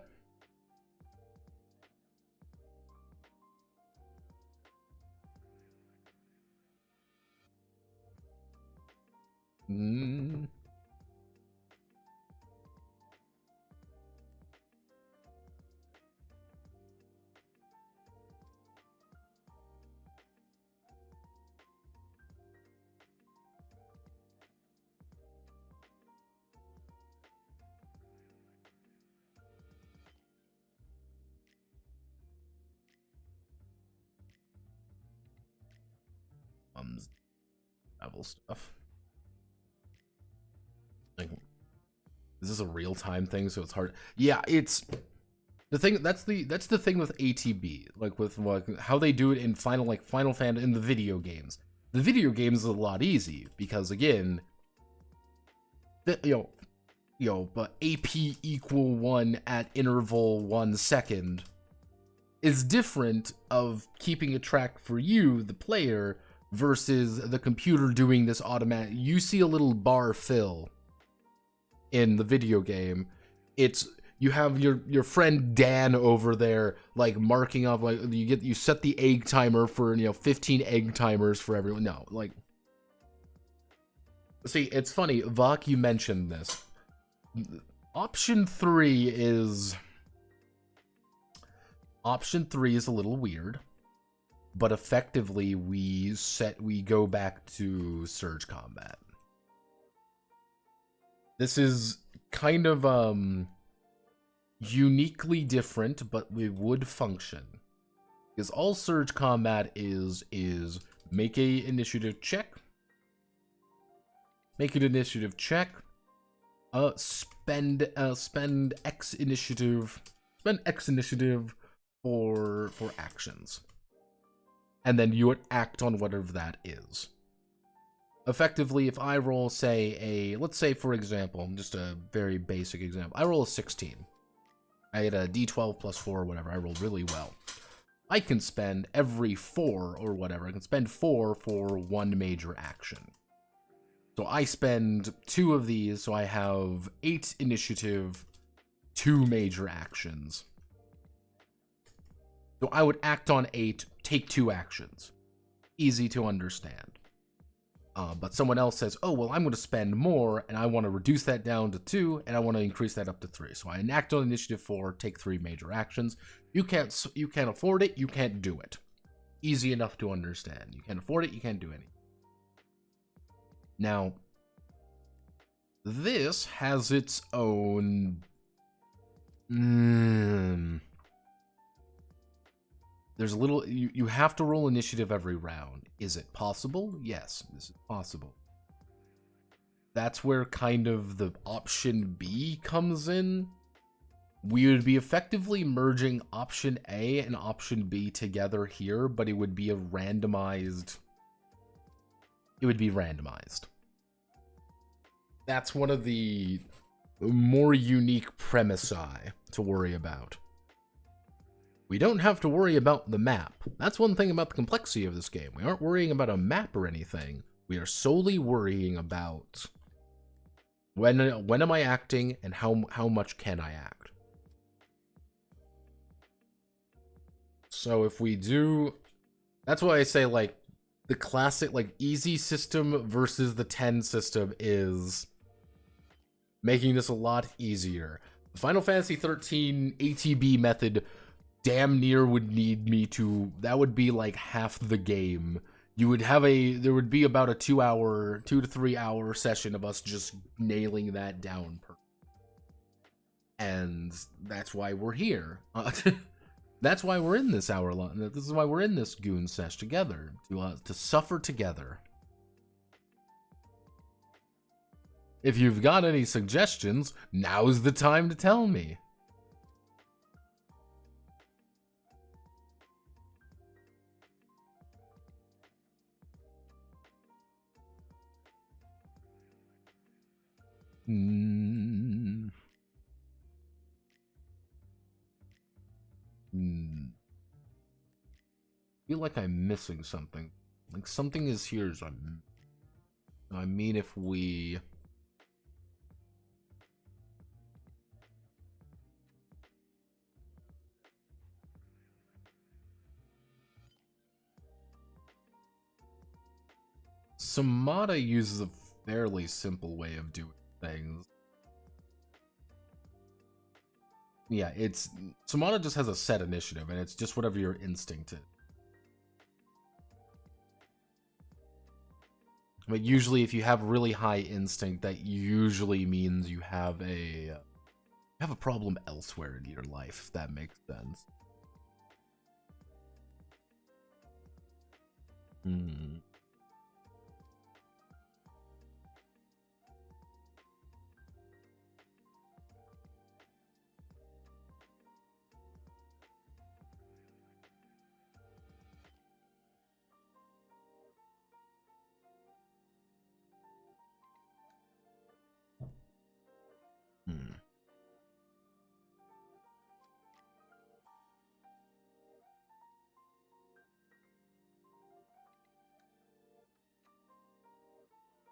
Speaker 2: Travel stuff. Like, is this a real-time thing? So it's hard. Yeah, it's the thing. That's the thing with ATB. Like with how they do it in Final Fantasy in the video games. The video games is a lot easy because again, but AP equal 1 at interval 1 second is different of keeping a track for you, the player, versus the computer doing this automatic. You see a little bar fill in the video game. It's you have your friend Dan over there like marking off, like you set the egg timer for 15 egg timers for everyone. No, like, see, it's funny, Vok, you mentioned this. Option 3 is a little weird. But effectively, we go back to Surge Combat. This is kind of, uniquely different, but we would function. Because all Surge combat is make a initiative check. Make an initiative check. Spend X initiative. Spend X initiative for actions. And then you would act on whatever that is. Effectively, if I roll, say, let's say, for example, just a very basic example, I roll a 16. I get a d12 plus 4 or whatever, I roll really well. I can spend every 4 or whatever, I can spend 4 for one major action. So I spend 2 of these, so I have 8 initiative, 2 major actions. So I would act on 8, take 2 actions. Easy to understand. But someone else says, oh, well, I'm going to spend more, and I want to reduce that down to 2, and I want to increase that up to 3. So I enact on initiative 4, take 3 major actions. You can't afford it, you can't do it. Easy enough to understand. You can't afford it, you can't do anything. Now, this has its own... There's a little... You have to roll initiative every round. Is it possible? Yes, this is possible. That's where kind of the option B comes in. We would be effectively merging option A and option B together here, but it would be a randomized... It would be randomized. That's one of the more unique premisi to worry about. We don't have to worry about the map. That's one thing about the complexity of this game. We aren't worrying about a map or anything. We are solely worrying about when am I acting and how much can I act. So if we do... That's why I say, like, the classic, like, easy system versus the 10 system is making this a lot easier. The Final Fantasy 13 ATB method damn near would need me to... That would be, like, half the game. You would have there would be about a 2 to 3 hour session of us just nailing that down. And that's why we're here. That's why we're in this hour long. This is why we're in this goon sesh together, to suffer together. If you've got any suggestions, now's the time to tell me. I feel like I'm missing something. Like something is here. So I mean, if we... Samada uses a fairly simple way of doing things. Yeah, Samada just has a set initiative, and it's just whatever your instinct is. But usually, if you have really high instinct, that usually means you have a problem elsewhere in your life, if that makes sense.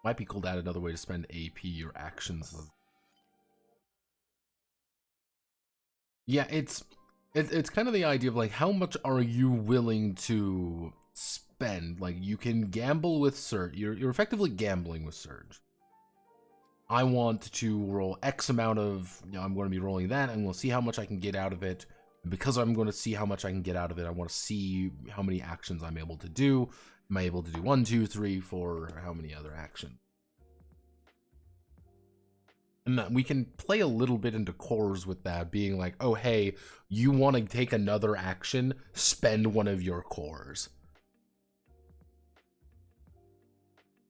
Speaker 2: Might be cool to add another way to spend AP or actions. Yeah, it's kind of the idea of, like, how much are you willing to spend? Like, you can gamble with Surge. You're effectively gambling with Surge. I want to roll X amount of, I'm going to be rolling that, and we'll see how much I can get out of it. And because I'm going to see how much I can get out of it, I want to see how many actions I'm able to do. Am I able to do 1, 2, 3, 4, or how many other actions? we can play a little bit into cores with that, being like, oh, hey, you want to take another action, spend one of your cores.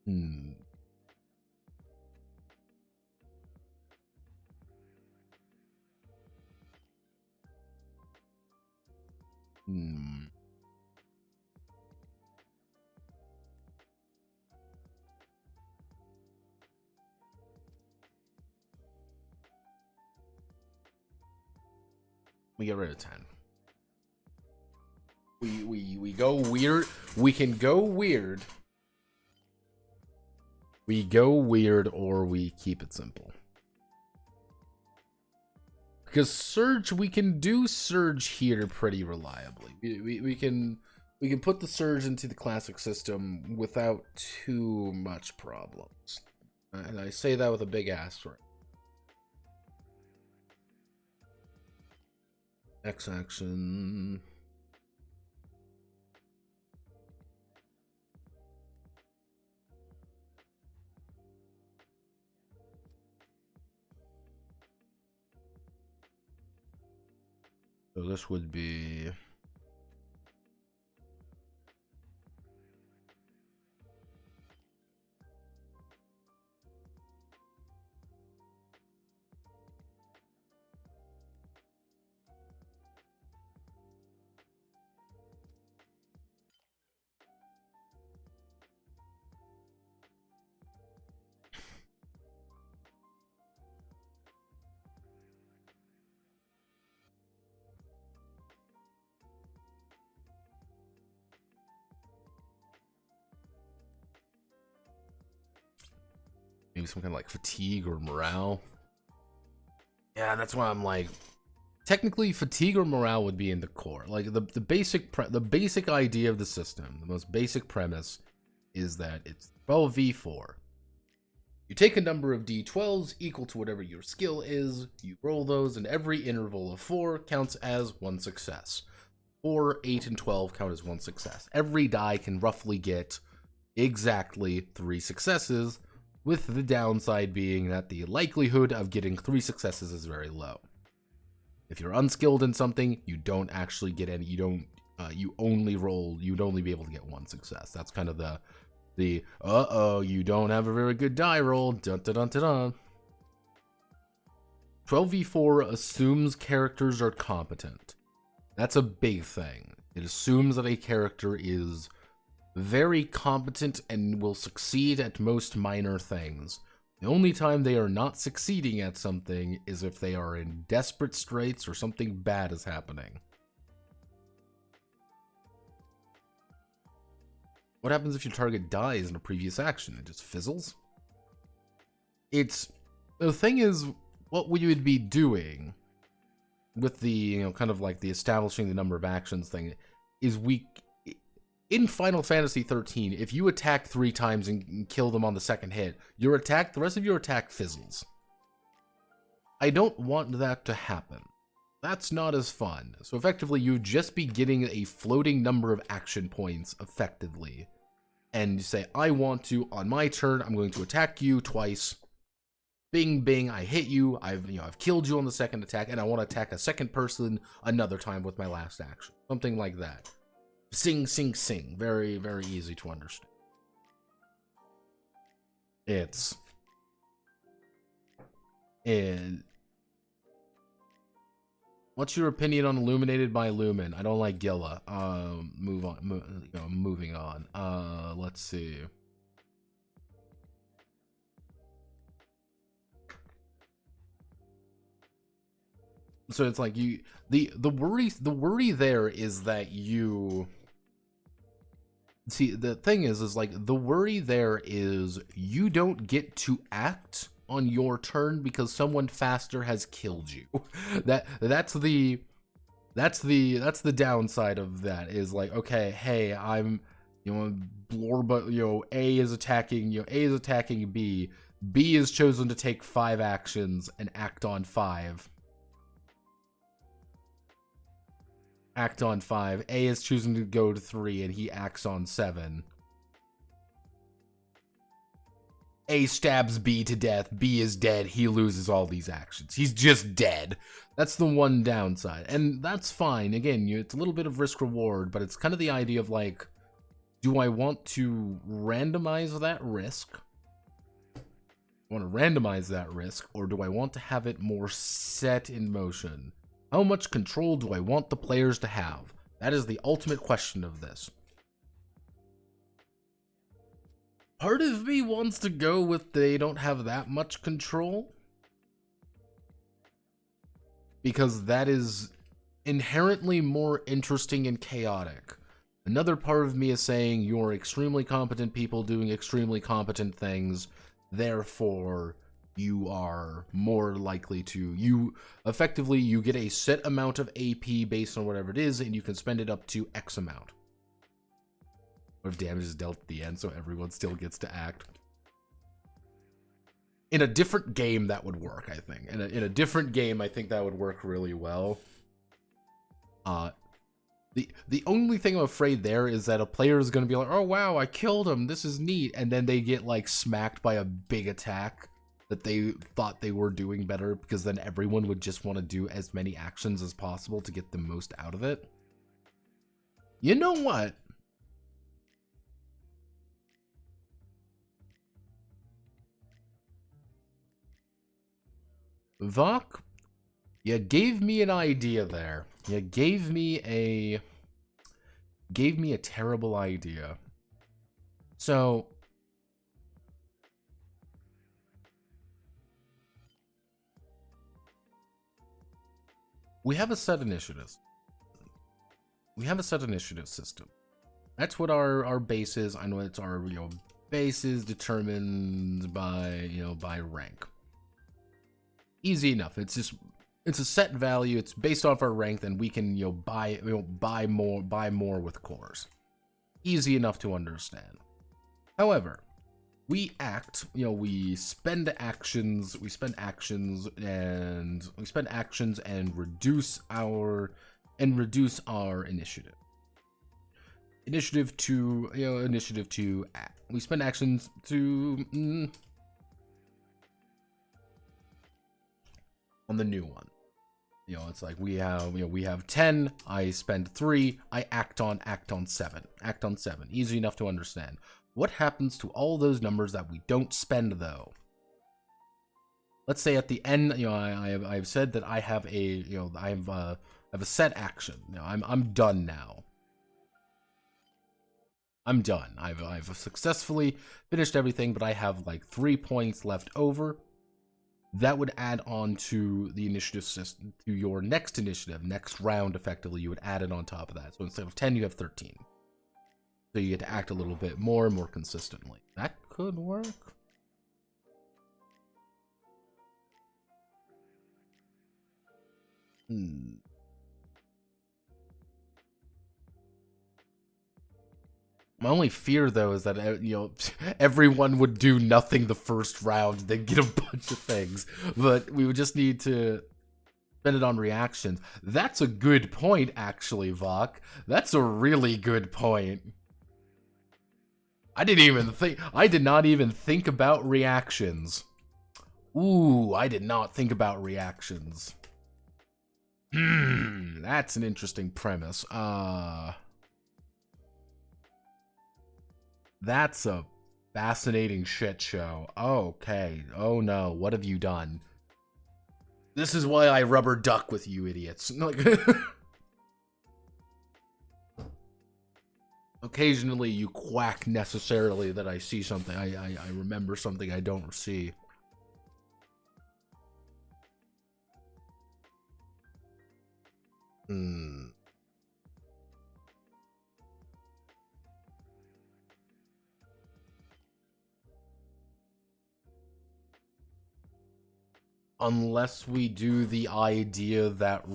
Speaker 2: Hmm. We get rid of 10. We go weird. We can go weird. We go weird, or we keep it simple. Because Surge, we can do Surge here pretty reliably. We can put the Surge into the classic system without too much problems. And I say that with a big asterisk. X action. So this would be... maybe some kind of like fatigue or morale. Yeah, that's why I'm like, technically fatigue or morale would be in the core. Like the basic idea of the system, the most basic premise is that it's 12v4. You take a number of d12s equal to whatever your skill is, you roll those, and every interval of 4 counts as 1 success. 4, 8, and 12 count as 1 success. Every die can roughly get exactly 3 successes, with the downside being that the likelihood of getting 3 successes is very low. If you're unskilled in something, you don't actually get any. You'd only be able to get 1 success. That's kind of the you don't have a very good die roll. Dun dun dun dun dun. 12v4 assumes characters are competent. That's a big thing. It assumes that a character is very competent and will succeed at most minor things. The only time they are not succeeding at something is if they are in desperate straits or something bad is happening. What happens if your target dies in a previous action? It just fizzles? The thing is, what we would be doing with the, kind of like the establishing the number of actions thing, is in Final Fantasy 13, if you attack 3 times and kill them on the second hit, the rest of your attack fizzles. I don't want that to happen. That's not as fun. So effectively, you'd just be getting a floating number of action points effectively. And you say, I want to, on my turn, I'm going to attack you twice. Bing, bing, I hit you. I've killed you on the second attack, and I want to attack a second person another time with my last action. Something like that. Sing, sing, sing. Very, very easy to understand. And what's your opinion on Illuminated by Lumen? I don't like Gilla. Moving on. Let's see. So it's like the worry there is that you see, the thing is like the worry there is you don't get to act on your turn because someone faster has killed you. That's the downside of that, is like, okay, hey, I'm Blorba, A is attacking B. B is chosen to take 5 actions and act on 5. A is choosing to go to 3 and he acts on 7. A stabs B to death, B is dead, he loses all these actions. He's just dead. That's the one downside, and that's fine. Again, it's a little bit of risk-reward, but it's kind of the idea of, like, do I want to randomize that risk? Or do I want to have it more set in motion? How much control do I want the players to have? That is the ultimate question of this. Part of me wants to go with they don't have that much control, because that is inherently more interesting and chaotic. Another part of me is saying you're extremely competent people doing extremely competent things, therefore you are more likely to, you get a set amount of AP based on whatever it is, and you can spend it up to X amount. Or if damage is dealt at the end, so everyone still gets to act. In a different game, that would work, I think. In a different game, I think that would work really well. The only thing I'm afraid there is that a player is going to be like, oh wow, I killed him, this is neat, and then they get like smacked by a big attack that they thought they were doing better, because then everyone would just want to do as many actions as possible to get the most out of it. You know what? Vok, you gave me an idea there. You gave me a terrible idea. So we have a set initiative. We have a set initiative system. That's what our base is. I know it's our base is determined by by rank. Easy enough. It's a set value. It's based off our rank. Then we can buy more with cores. Easy enough to understand. However, we act. We spend actions. And reduce our initiative. Initiative to act. We spend actions to. On the new one, it's like we have 10. I spend 3. I act on 7. Easy enough to understand. What happens to all those numbers that we don't spend though? Let's say at the end, I've said that I have a I have a set action. I'm done now. I'm done. I've successfully finished everything, but I have like 3 points left over. That would add on to the initiative system, to your next initiative, next round, effectively. You would add it on top of that. So instead of 10, you have 13. So you get to act a little bit more consistently. That could work. My only fear, though, is that, everyone would do nothing the first round, then get a bunch of things. But we would just need to spend it on reactions. That's a good point, actually, Vok. That's a really good point. I did not even think about reactions. Ooh, I did not think about reactions. That's an interesting premise. That's a fascinating shit show. Okay. Oh no, what have you done? This is why I rubber duck with you idiots. Occasionally you quack necessarily that I see something. I remember something I don't see. Unless we do the idea that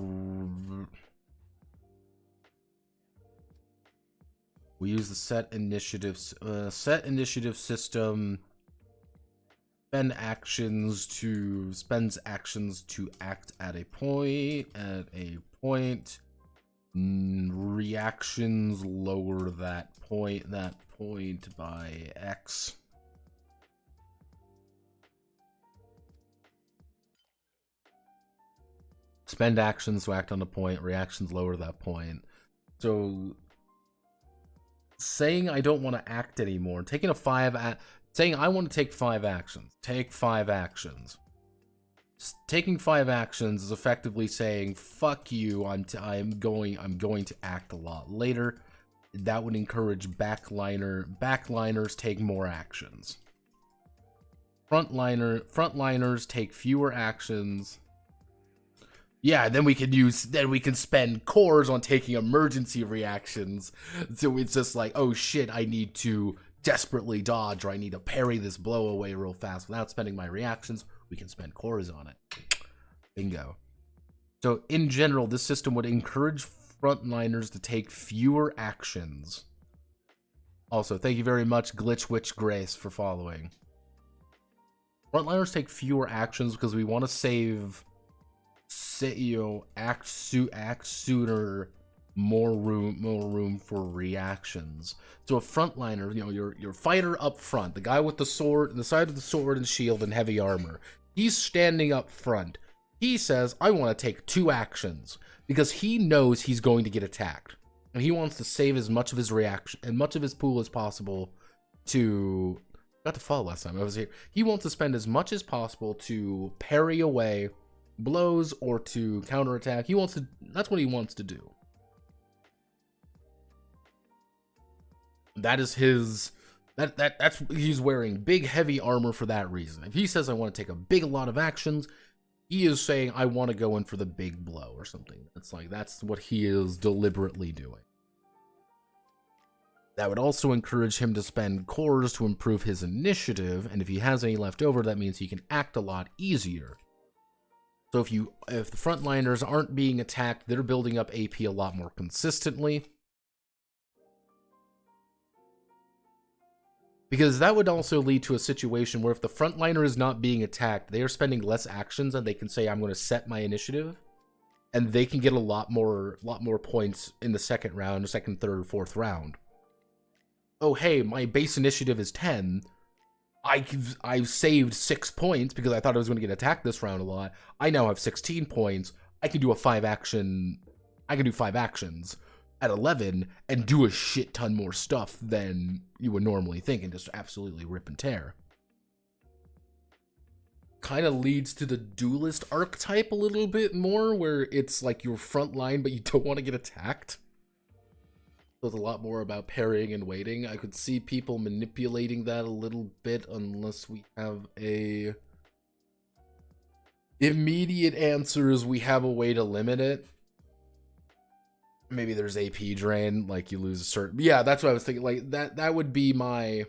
Speaker 2: we use the set initiative system, spends actions to act at a point, reactions lower that point by X. spend actions to act on a point, reactions lower that point. So saying I don't want to act anymore, saying I want to take 5 actions, take 5 actions. Taking 5 actions is effectively saying fuck you. I'm going to act a lot later. That would encourage backliners take more actions. Frontliners take fewer actions. Yeah, then we can spend cores on taking emergency reactions. So it's just like, oh shit, I need to desperately dodge, or I need to parry this blow away real fast without spending my reactions. We can spend cores on it. Bingo. So in general, this system would encourage frontliners to take fewer actions. Also, thank you very much, Glitch Witch Grace, for following. Frontliners take fewer actions because we want to save, act sooner, more room for reactions. So a frontliner, your fighter up front, the guy with the sword, the side of the sword and shield and heavy armor, he's standing up front. He says, I want to take 2 actions because he knows he's going to get attacked. And he wants to save as much of his reaction and much of his pool as possible to... Got to follow last time I was here. He wants to spend as much as possible to parry away blows or to counterattack. That's what he wants to do. That is his... That's he's wearing big heavy armor for that reason. If he says I want to take a lot of actions, he is saying I want to go in for the big blow or something. It's like that's what he is deliberately doing. That would also encourage him to spend cores to improve his initiative, and if he has any left over, that means he can act a lot easier. So if the frontliners aren't being attacked, they're building up AP a lot more consistently. Because that would also lead to a situation where if the frontliner is not being attacked, they are spending less actions and they can say, I'm going to set my initiative. And they can get a lot more points in the second round, second, third, fourth round. Oh, hey, my base initiative is 10. I saved 6 points because I thought I was going to get attacked this round a lot. I now have 16 points. I can do 5 actions at 11 and do a shit ton more stuff than you would normally think and just absolutely rip and tear. Kind of leads to the duelist archetype a little bit more, where it's like you're frontline but you don't want to get attacked. So it's a lot more about parrying and waiting. I could see people manipulating that a little bit unless we have a... Immediate answers, we have a way to limit it. Maybe there's AP drain, like you lose a certain... Yeah, that's what I was thinking. Like, that would be my...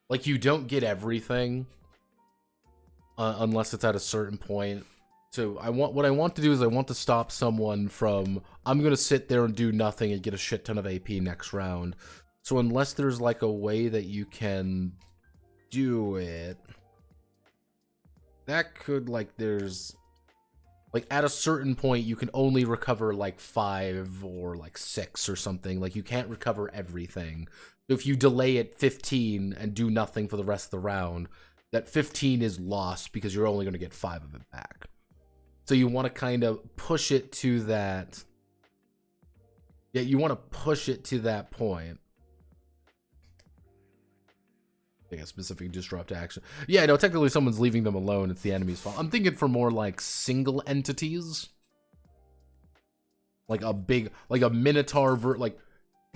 Speaker 2: Like, you don't get everything unless it's at a certain point. So what I want to do is I want to stop someone from, I'm going to sit there and do nothing and get a shit ton of AP next round. So unless there's like a way that you can do it, that could, like, there's, like, at a certain point you can only recover like 5 or like 6 or something. Like, you can't recover everything. So if you delay at 15 and do nothing for the rest of the round, that 15 is lost because you're only going to get 5 of it back. So you want to kind of push it to that. Yeah, you want to push it to that point. I think a specific disrupt action. Yeah, no, technically someone's leaving them alone. It's the enemy's fault. I'm thinking for more like single entities. Like a big, like a Minotaur,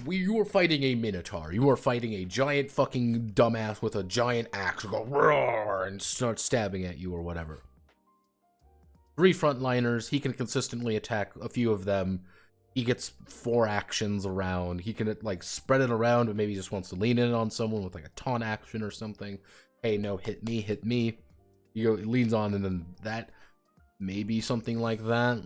Speaker 2: you are fighting a Minotaur. You are fighting a giant fucking dumbass with a giant axe who go roar and start stabbing at you or whatever. 3 frontliners, he can consistently attack a few of them. He gets 4 actions around. He can, like, spread it around, but maybe he just wants to lean in on someone with, like, a taunt action or something. Hey, no, hit me, hit me. He leans on, and then that, maybe something like that.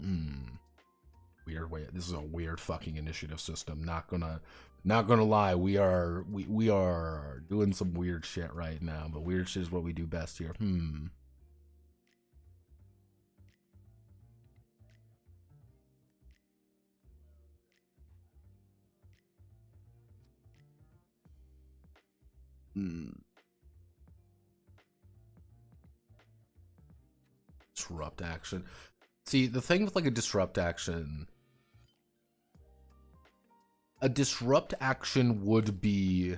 Speaker 2: Weird way. This is a weird fucking initiative system. Not gonna lie. We are doing some weird shit right now, but weird shit is what we do best here. Disrupt action. See, the thing with like a disrupt action would be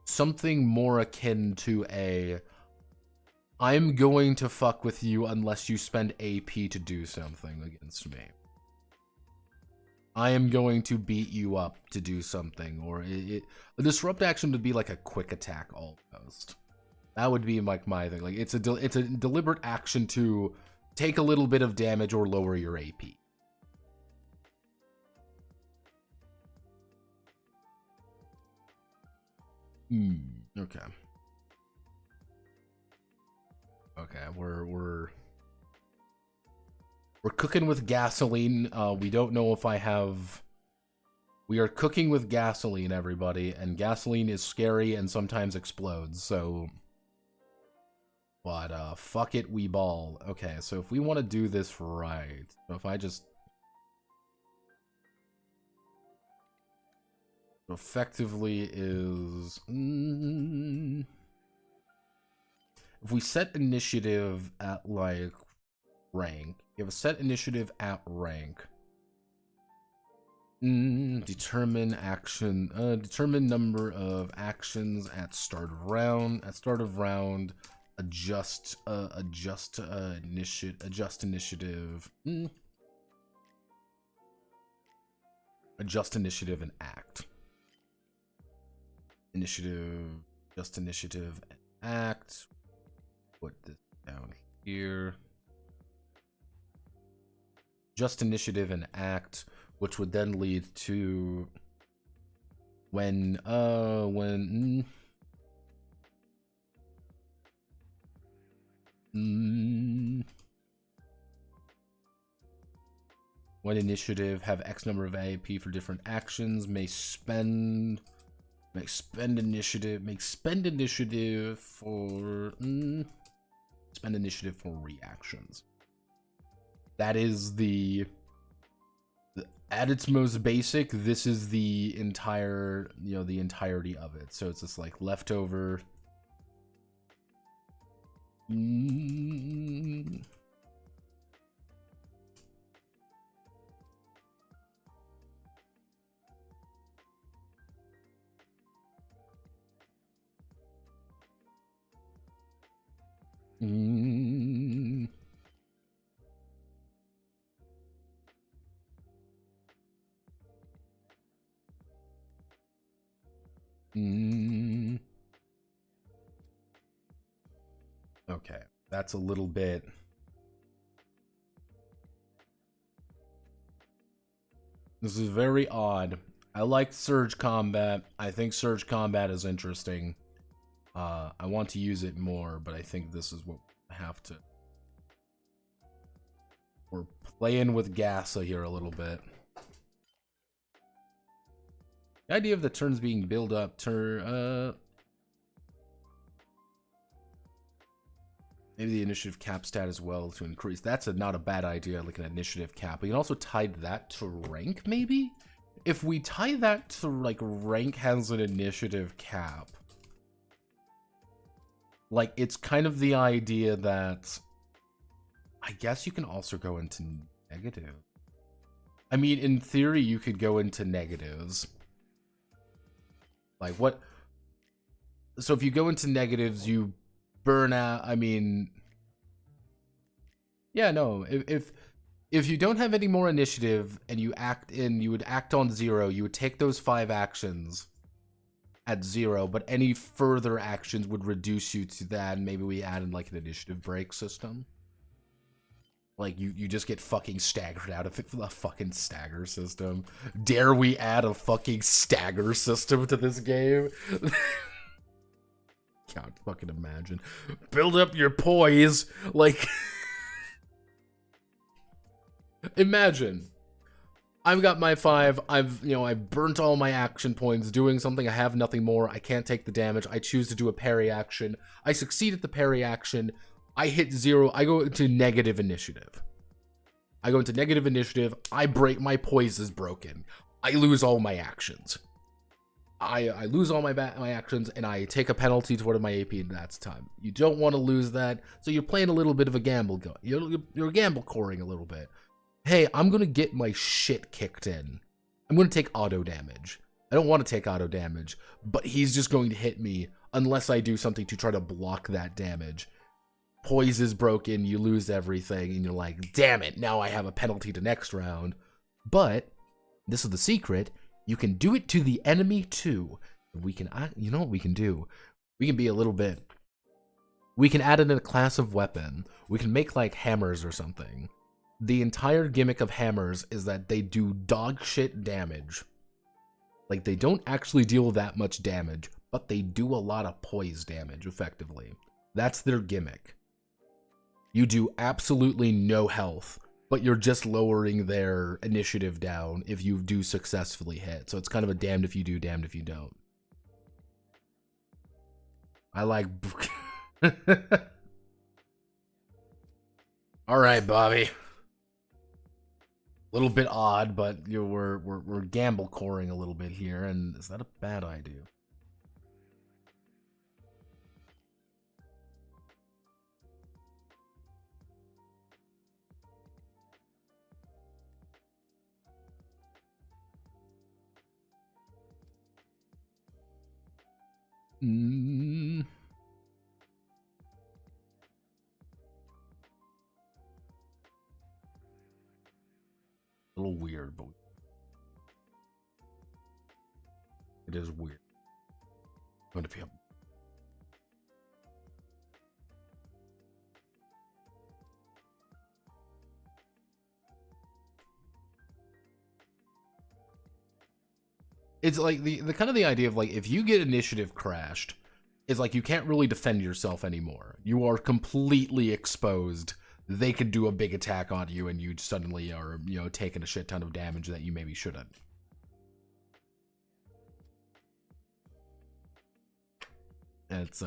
Speaker 2: something more akin to a I'm going to fuck with you unless you spend AP to do something against me. I am going to beat you up to do something, or a disrupt action would be like a quick attack almost. That would be like my thing. Like it's a deliberate action to take a little bit of damage or lower your AP. Okay. Okay, we're cooking with gasoline. We don't know if I have... We are cooking with gasoline, everybody, and gasoline is scary and sometimes explodes, so... But, fuck it, we ball. Okay, so if we want to do this right, so if I just... Effectively is... If we set initiative at, like, rank, you have a set initiative at rank. Determine action, determine number of actions at start of round. At start of round, adjust initiative. Adjust initiative and act. Adjust initiative and act. Put this down here. Just initiative and act, which would then lead to when initiative have X number of AAP for different actions, may spend initiative for reactions. That is the at its most basic, this is the entire, the entirety of it. So it's just like leftover. Okay, that's a little bit. This is very odd. I like Surge Combat. I think Surge Combat is interesting. I want to use it more, but I think this is what I have to. We're playing with Gasa here a little bit. The idea of the turns being built up, maybe the initiative cap stat as well to increase. That's not a bad idea, like an initiative cap. We can also tie that to rank, maybe? If we tie that to, like, rank has an initiative cap. Like, it's kind of the idea that... I guess you can also go into negative. I mean, in theory, you could go into negatives. Like, what... So if you go into negatives, you burn out... I mean... Yeah, no. If you don't have any more initiative, and you would act on 0, you would take those 5 actions at 0, but any further actions would reduce you to that, and maybe we add in, like, an initiative break system. Like, you just get fucking staggered out of a fucking stagger system. Dare we add a fucking stagger system to this game? Can't fucking imagine. Build up your poise. Like, imagine. I've got my 5. I've burnt all my action points doing something. I have nothing more. I can't take the damage. I choose to do a parry action. I succeed at the parry action. I hit 0. I go into negative initiative. I break. My poise is broken. I lose all my actions. I lose all my actions, and I take a penalty toward my AP, and that's time. You don't want to lose that, so you're playing a little bit of a gamble. You're gamble coring a little bit. Hey, I'm gonna get my shit kicked in. I'm gonna take auto damage. I don't want to take auto damage, but he's just going to hit me unless I do something to try to block that damage. Poise is broken, you lose everything, and you're like, damn it, now I have a penalty to next round. But this is the secret. You can do it to the enemy too. We can, you know what we can do? We can be a little bit. We can add in a class of weapon. We can make like hammers or something. The entire gimmick of hammers is that they do dog shit damage. Like, they don't actually deal that much damage, but they do a lot of poise damage effectively. That's their gimmick. You do absolutely no health, but you're just lowering their initiative down if you do successfully hit. So it's kind of a damned if you do, damned if you don't. I like... Alright, Bobby. Little bit odd, but we're gamble coring a little bit here, and is that a bad idea? A little weird, but it is weird. But if you it's like the kind of the idea of like if you get initiative crashed, it's like you can't really defend yourself anymore. You are completely exposed. They could do a big attack on you, and you suddenly are, you know, taking a shit ton of damage that you maybe shouldn't. It's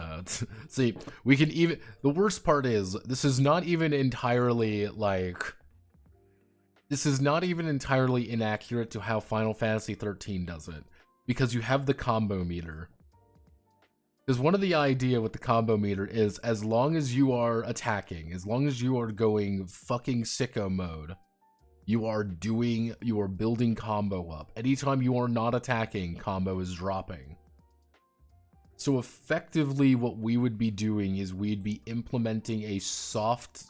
Speaker 2: see, we can even, the worst part is this is not even entirely like, this is not even entirely inaccurate to how Final Fantasy 13 does it, because you have the combo meter. Because one of the idea with the combo meter is as long as you are attacking, as long as you are going fucking sicko mode, you are building combo up. Anytime you are not attacking, combo is dropping. So effectively what we would be doing is we'd be implementing a soft,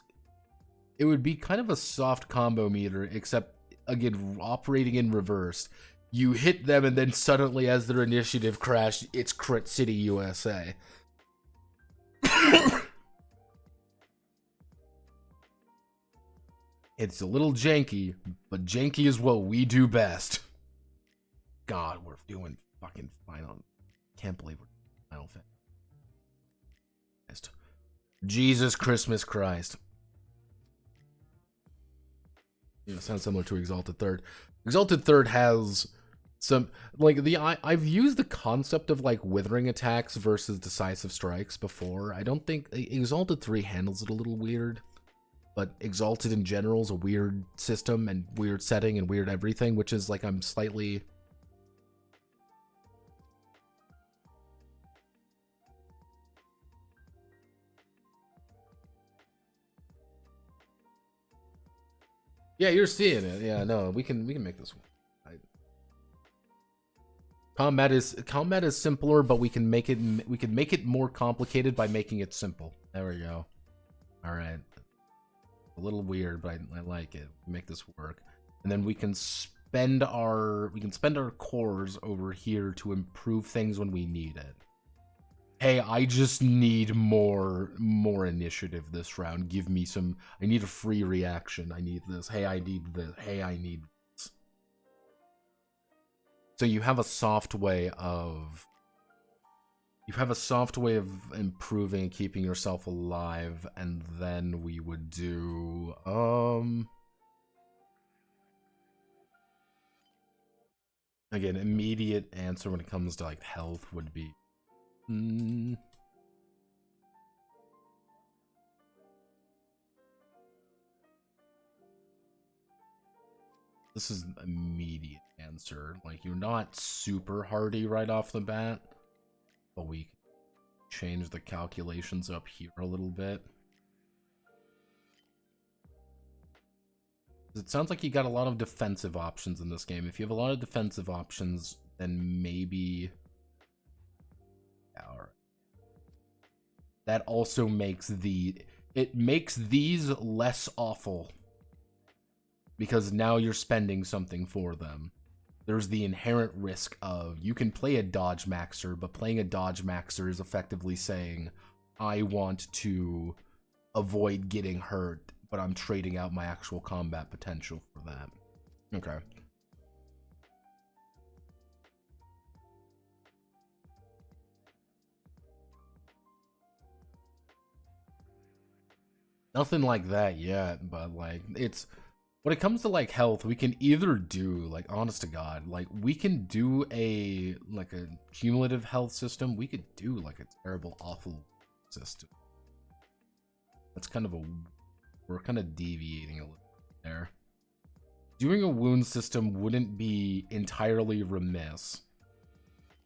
Speaker 2: it would be kind of a soft combo meter, except again, operating in reverse. You hit them, and then suddenly, as their initiative crashed, it's Crit City, USA. It's a little janky, but janky is what we do best. God, we're doing fucking Final. Can't believe we're Final Fantasy. Jesus Christmas Christ. You know, sounds similar to Exalted Third. Exalted Third has some, like, I've used the concept of like withering attacks versus decisive strikes before. I don't think Exalted 3 handles it a little weird, but Exalted in general is a weird system and weird setting and weird everything, which is like I'm slightly... Yeah, you're seeing it. Yeah, no, we can make this one. Combat is simpler, but we can make it more complicated by making it simple. There we go. All right. A little weird, but I like it. Make this work, and then we can spend our cores over here to improve things when we need it. Hey, I just need more initiative this round. Give me some. I need a free reaction. I need this. Hey, I need this. Hey, I need. So you have a soft way of improving and keeping yourself alive, and then we would do again, immediate answer when it comes to like health would be this is an immediate answer. Like, you're not super hardy right off the bat, but we can change the calculations up here a little bit. It sounds like you got a lot of defensive options in this game. If you have a lot of defensive options, then maybe... Yeah, all right. That also makes it makes these less awful. Because now you're spending something for them. There's the inherent risk of, you can play a dodge maxer, but playing a dodge maxer is effectively saying, I want to avoid getting hurt, but I'm trading out my actual combat potential for that. Okay. Nothing like that yet, but like, it's... When it comes to like health, we can either do, like, honest to God, like, we can do a cumulative health system. We could do like a terrible, awful system. That's kind of we're kind of deviating a little bit there. Doing a wound system wouldn't be entirely remiss.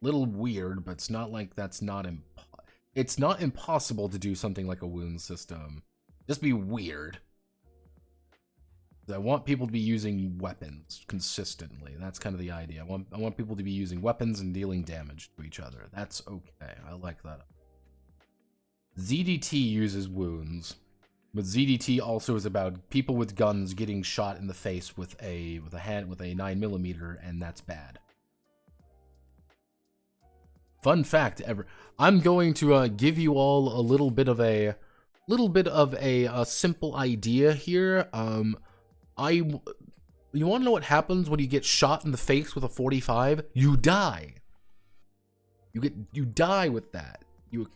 Speaker 2: Little weird, but it's not like it's not impossible to do something like a wound system. Just be weird. I want people to be using weapons consistently. That's kind of the idea. I want people to be using weapons and dealing damage to each other. That's okay. I like that. ZDT uses wounds, but ZDT also is about people with guns getting shot in the face with a 9mm, and that's bad. Fun fact ever. I'm going to give you all a little bit of a simple idea here. You want to know what happens when you get shot in the face with a 45? You die. You die with that. It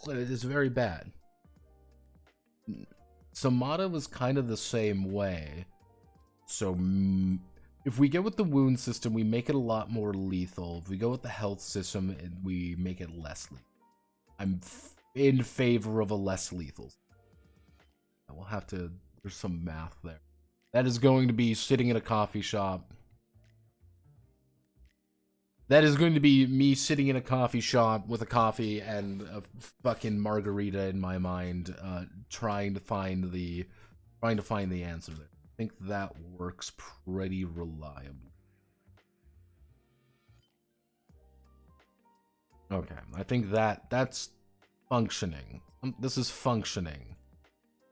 Speaker 2: is very bad. Samata was kind of the same way. So if we go with the wound system, we make it a lot more lethal. If we go with the health system, we make it less lethal. I'm in favor of a less lethal. We'll have to... There's some math there. That is going to be sitting in a coffee shop. That is going to be me sitting in a coffee shop with a coffee and a fucking margarita in my mind, trying to find the answer there. I think that works pretty reliably. Okay, I think that's functioning. This is functioning.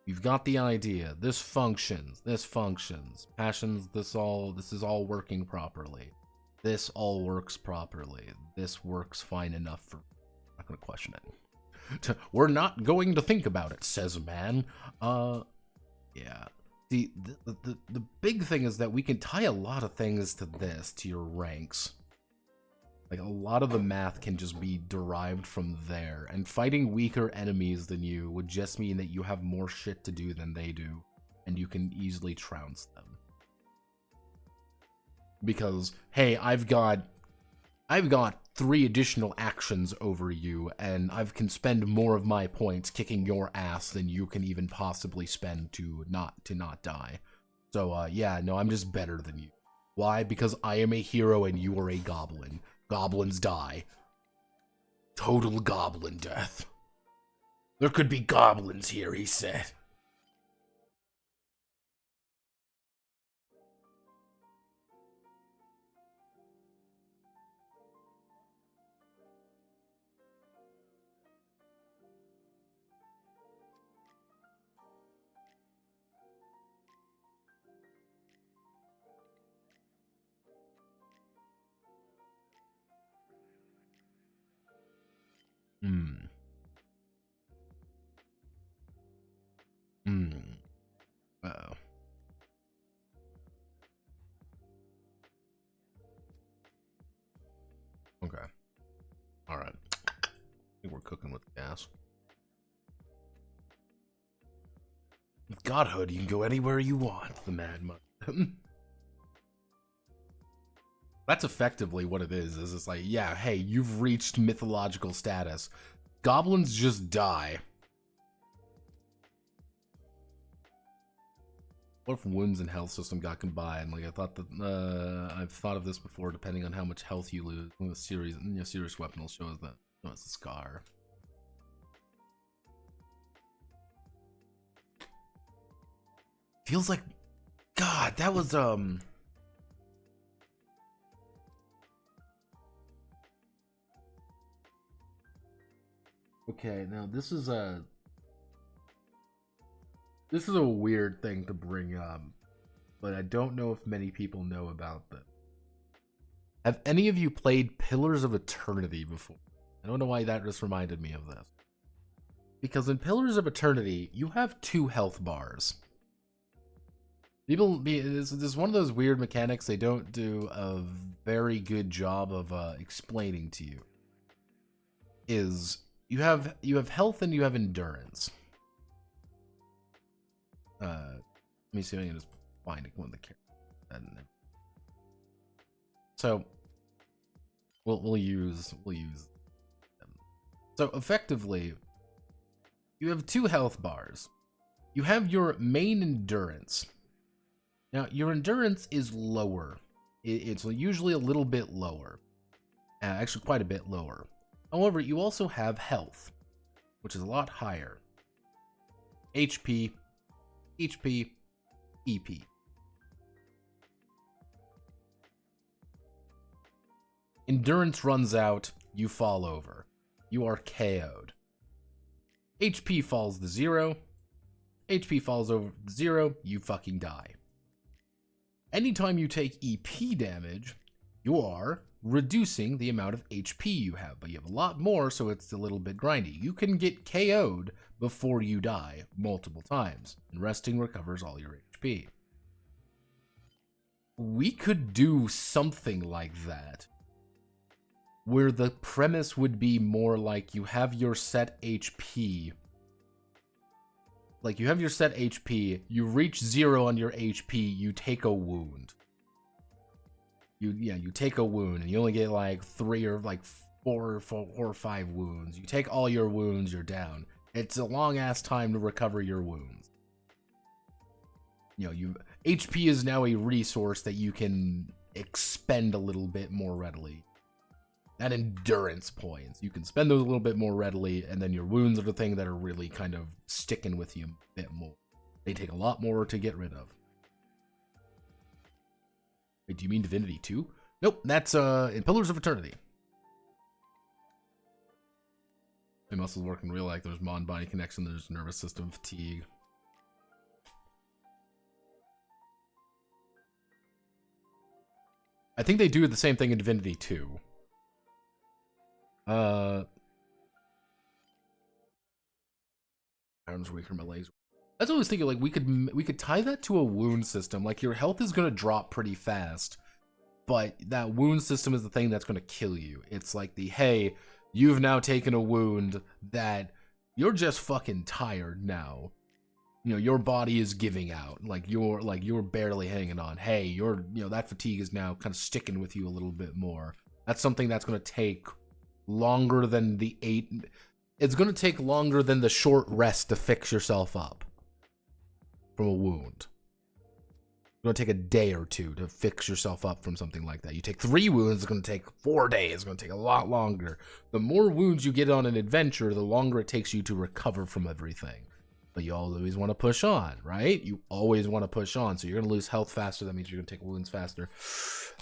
Speaker 2: You've got the idea. This functions. This functions. Passions, this is all working properly. This all works properly. This works fine enough for... I'm not gonna question it. We're not going to think about it, says man. Yeah. The big thing is that we can tie a lot of things to your ranks. Like, a lot of the math can just be derived from there, and fighting weaker enemies than you would just mean that you have more shit to do than they do, and you can easily trounce them. Because, hey, I've got 3 additional actions over you, and I can spend more of my points kicking your ass than you can even possibly spend to not die. So, yeah, no, I'm just better than you. Why? Because I am a hero and you are a goblin. Goblins die. Total goblin death. There could be goblins here, he said. Uh-oh. Okay. Alright. I think we're cooking with gas. With godhood, you can go anywhere you want, the mad mother. That's effectively what it is it's like, yeah, hey, you've reached mythological status. Goblins just die. What if wounds and health system got combined? Like I thought that I've thought of this before. Depending on how much health you lose, the serious weapon will show us that. Oh, it's a scar. Feels like, God, that was Okay, now this is a weird thing to bring up, but I don't know if many people know about this. Have any of you played Pillars of Eternity before? I don't know why that just reminded me of this. Because in Pillars of Eternity, you have 2 health bars. This is one of those weird mechanics they don't do a very good job of explaining to you. Is you have health and you have endurance. Let me see if I can just find one of the characters. So we'll use them. So effectively, you have 2 health bars. You have your main endurance. Now your endurance is lower. It's usually a little bit lower. Actually quite a bit lower. However, you also have health, which is a lot higher. HP, EP. Endurance runs out, you fall over. You are KO'd. HP falls to 0. HP falls over 0, you fucking die. Anytime you take EP damage, you are reducing the amount of HP you have, but you have a lot more, so it's a little bit grindy. You can get KO'd before you die multiple times, and resting recovers all your HP. We could do something like that, where the premise would be more like you have your set HP. Like, you have your set HP, you reach 0 on your HP, you take a wound. You take a wound, and you only get like 3 or like 4 or 5 wounds. You take all your wounds, you're down. It's a long-ass time to recover your wounds. HP is now a resource that you can expend a little bit more readily. That endurance points, you can spend those a little bit more readily, and then your wounds are the thing that are really kind of sticking with you a bit more. They take a lot more to get rid of. Wait, do you mean Divinity 2? Nope, that's in Pillars of Eternity. My muscles work in real life. There's mind-body connection, there's nervous system fatigue. I think they do the same thing in Divinity 2. Arms weaker, my legs. I was always thinking, like, we could tie that to a wound system. Like, your health is gonna drop pretty fast, but that wound system is the thing that's gonna kill you. It's like hey, you've now taken a wound that you're just fucking tired now. Your body is giving out. You're barely hanging on. Hey, that fatigue is now kind of sticking with you a little bit more. That's something that's gonna take longer than it's going to take longer than the short rest to fix yourself up from a wound. It's going to take a day or 2 to fix yourself up from something like that. You take 3 wounds, it's going to take 4 days. It's going to take a lot longer. The more wounds you get on an adventure, the longer it takes you to recover from everything. But you always want to push on, right? You always want to push on. So you're going to lose health faster. That means you're going to take wounds faster.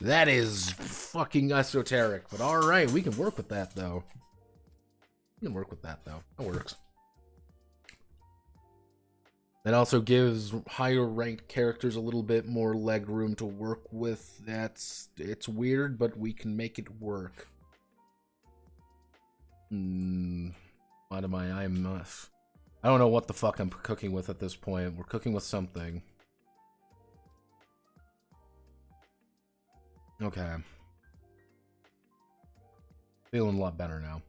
Speaker 2: That is fucking esoteric. But alright, we can work with that, though. That works. That also gives higher ranked characters a little bit more leg room to work with. It's weird, but we can make it work. What am I? I don't know what the fuck I'm cooking with at this point. We're cooking with something. Okay. Feeling a lot better now.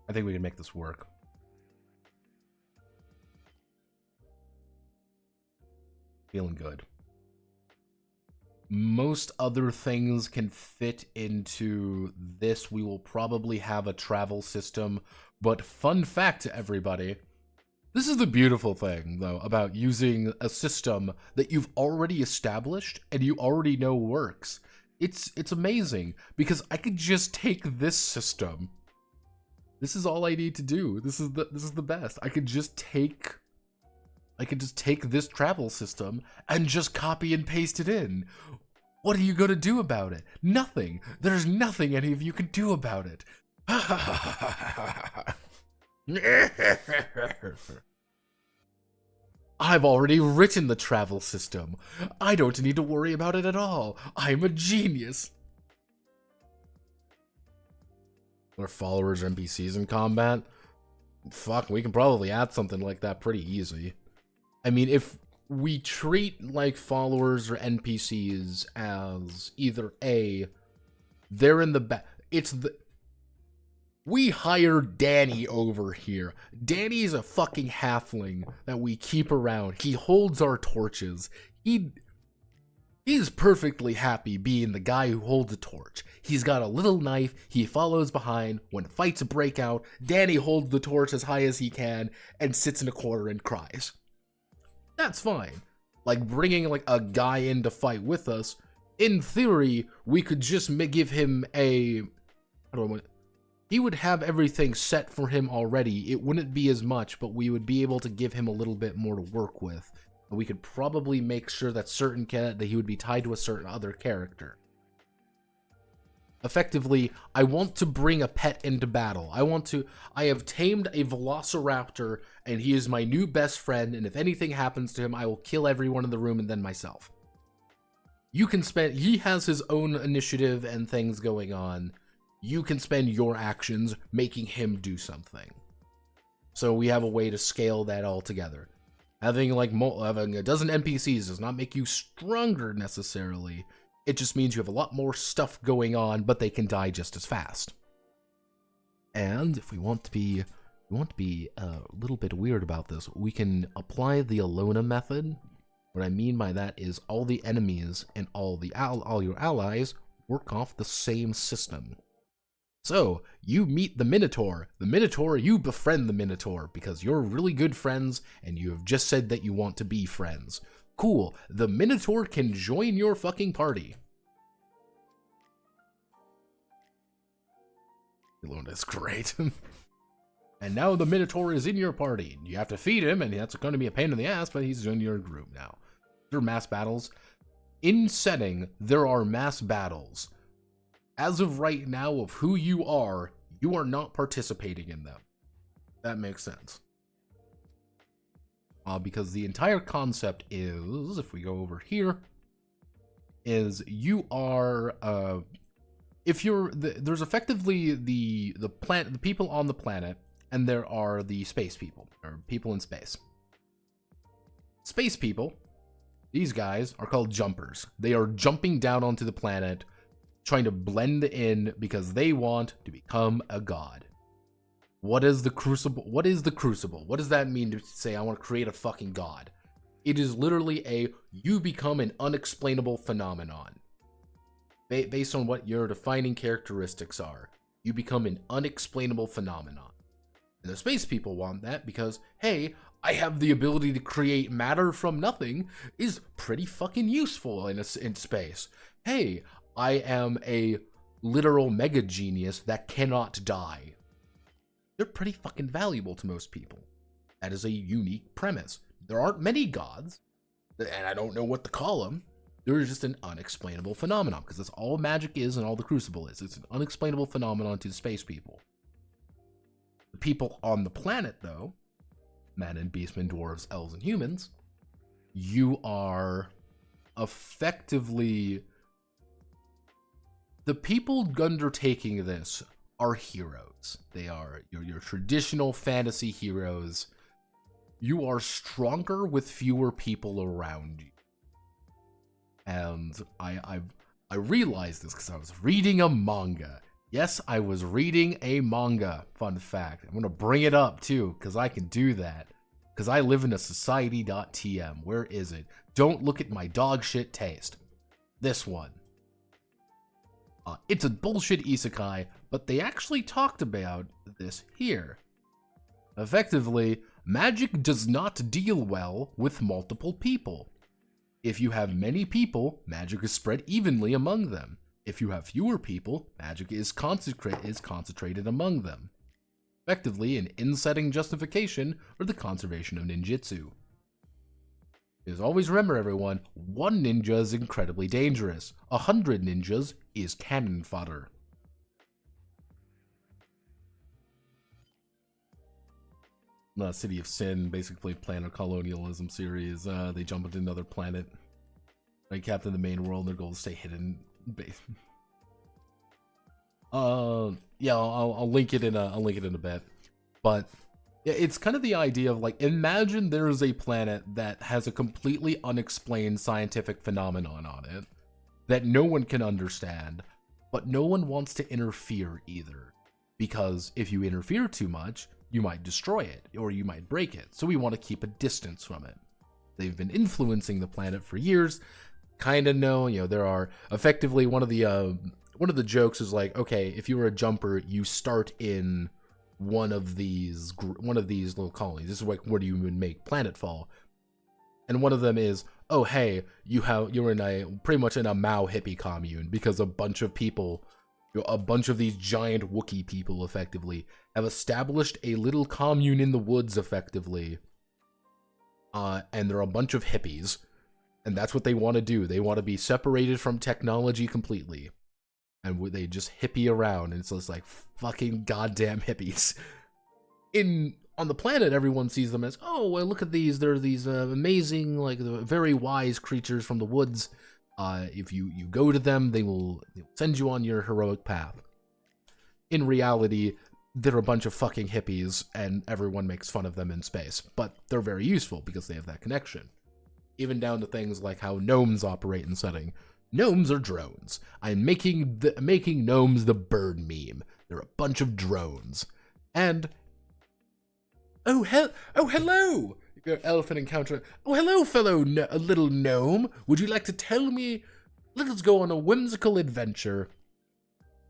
Speaker 2: I think we can make this work. Feeling good. Most other things can fit into this. We will probably have a travel system, but fun fact to everybody, This is the beautiful thing, though, about using a system that you've already established and you already know works. It's amazing, because I could just take this system. This is all I need to do. This is the best. I could just take this travel system and just copy and paste it in. What are you gonna do about it? Nothing. There's nothing any of you can do about it. I've already written the travel system. I don't need to worry about it at all. I'm a genius. Are followers or NPCs in combat? Fuck, we can probably add something like that pretty easy. I mean, if we treat like followers or NPCs as either A, they're in the back. We hired Danny over here. Danny's a fucking halfling that we keep around. He holds our torches. He's perfectly happy being the guy who holds a torch. He's got a little knife. He follows behind. When fights break out, Danny holds the torch as high as he can and sits in a corner and cries. That's fine. Like, bringing like a guy in to fight with us, in theory, we could just give him a... He would have everything set for him already. It wouldn't be as much, but we would be able to give him a little bit more to work with. And we could probably make sure that that he would be tied to a certain other character. Effectively, I want to bring a pet into battle. I have tamed a velociraptor, and he is my new best friend, and if anything happens to him, I will kill everyone in the room and then myself. He has his own initiative and things going on. You can spend your actions making him do something. So we have a way to scale that all together. Having a dozen NPCs does not make you stronger necessarily. It just means you have a lot more stuff going on, but they can die just as fast. And if we want to be a little bit weird about this, we can apply the Alona method. What I mean by that is all the enemies and all your allies work off the same system. So, you meet the Minotaur. You befriend the Minotaur because you're really good friends and you have just said that you want to be friends. Cool, the Minotaur can join your fucking party. That's great. And now the Minotaur is in your party. You have to feed him, and that's going to be a pain in the ass, but he's in your group now. There are mass battles. In setting, there are mass battles. As of right now, of who you are not participating in them. That makes sense. Because the entire concept is, if we go over here, is you are, there's effectively the people on the planet, and there are the space people, or people in space. Space people, these guys are called jumpers. They are jumping down onto the planet, trying to blend in because they want to become a god. What is the Crucible? What is the Crucible? What does that mean to say I want to create a fucking god? It is literally you become an unexplainable phenomenon. Based on what your defining characteristics are, you become an unexplainable phenomenon. And the space people want that because, hey, I have the ability to create matter from nothing is pretty fucking useful in space. Hey, I am a literal mega genius that cannot die. They're pretty fucking valuable to most people. That is a unique premise. There aren't many gods, and I don't know what to call them. They're just an unexplainable phenomenon, because that's all magic is and all the Crucible is. It's an unexplainable phenomenon to the space people. The people on the planet, though, men and beastmen, dwarves, elves, and humans, you are effectively... The people undertaking this are heroes. They are your traditional fantasy heroes. You are stronger with fewer people around you. And I realized this because I was reading a manga. Yes, I was reading a manga. Fun fact. I'm going to bring it up too, because I can do that. Because I live in a society.tm. Where is it? Don't look at my dog shit taste. This one. It's a bullshit isekai, but they actually talked about this here. Effectively, magic does not deal well with multiple people. If you have many people, magic is spread evenly among them. If you have fewer people, magic is concentrated among them. Effectively, an in-setting justification for the conservation of ninjutsu. Just always remember, everyone, 1 ninja is incredibly dangerous. 100 ninjas is cannon fodder. City of Sin, basically Planet Colonialism series. They jump into another planet, like captain the main world. Their goal is to stay hidden. Yeah, I'll link it in a bit. But yeah, it's kind of the idea of like, imagine there's a planet that has a completely unexplained scientific phenomenon on it that no one can understand, but no one wants to interfere either, because if you interfere too much, you might destroy it, or you might break it, so we want to keep a distance from it. They've been influencing the planet for years, kind of know, there are, effectively, one of the jokes is like, okay, if you were a jumper, you start in one of these little colonies. This is like, where do you even make planetfall? And one of them is, oh hey, you're in pretty much in a Mao hippie commune, because a bunch of people, a bunch of these giant Wookiee people, effectively, have established a little commune in the woods, effectively. And they're a bunch of hippies. And that's what they want to do. They want to be separated from technology completely. And they just hippie around, and it's just like, fucking goddamn hippies. On the planet, everyone sees them as, oh, well, look at these. They're these amazing, like, very wise creatures from the woods. If you go to them, they'll send you on your heroic path. In reality, they're a bunch of fucking hippies, and everyone makes fun of them in space. But they're very useful because they have that connection. Even down to things like how gnomes operate in setting. Gnomes are drones. I'm making gnomes the bird meme. They're a bunch of drones. And oh hello! Your elephant encounter. Oh, hello, fellow little gnome. Would you like to tell me? Let us go on a whimsical adventure.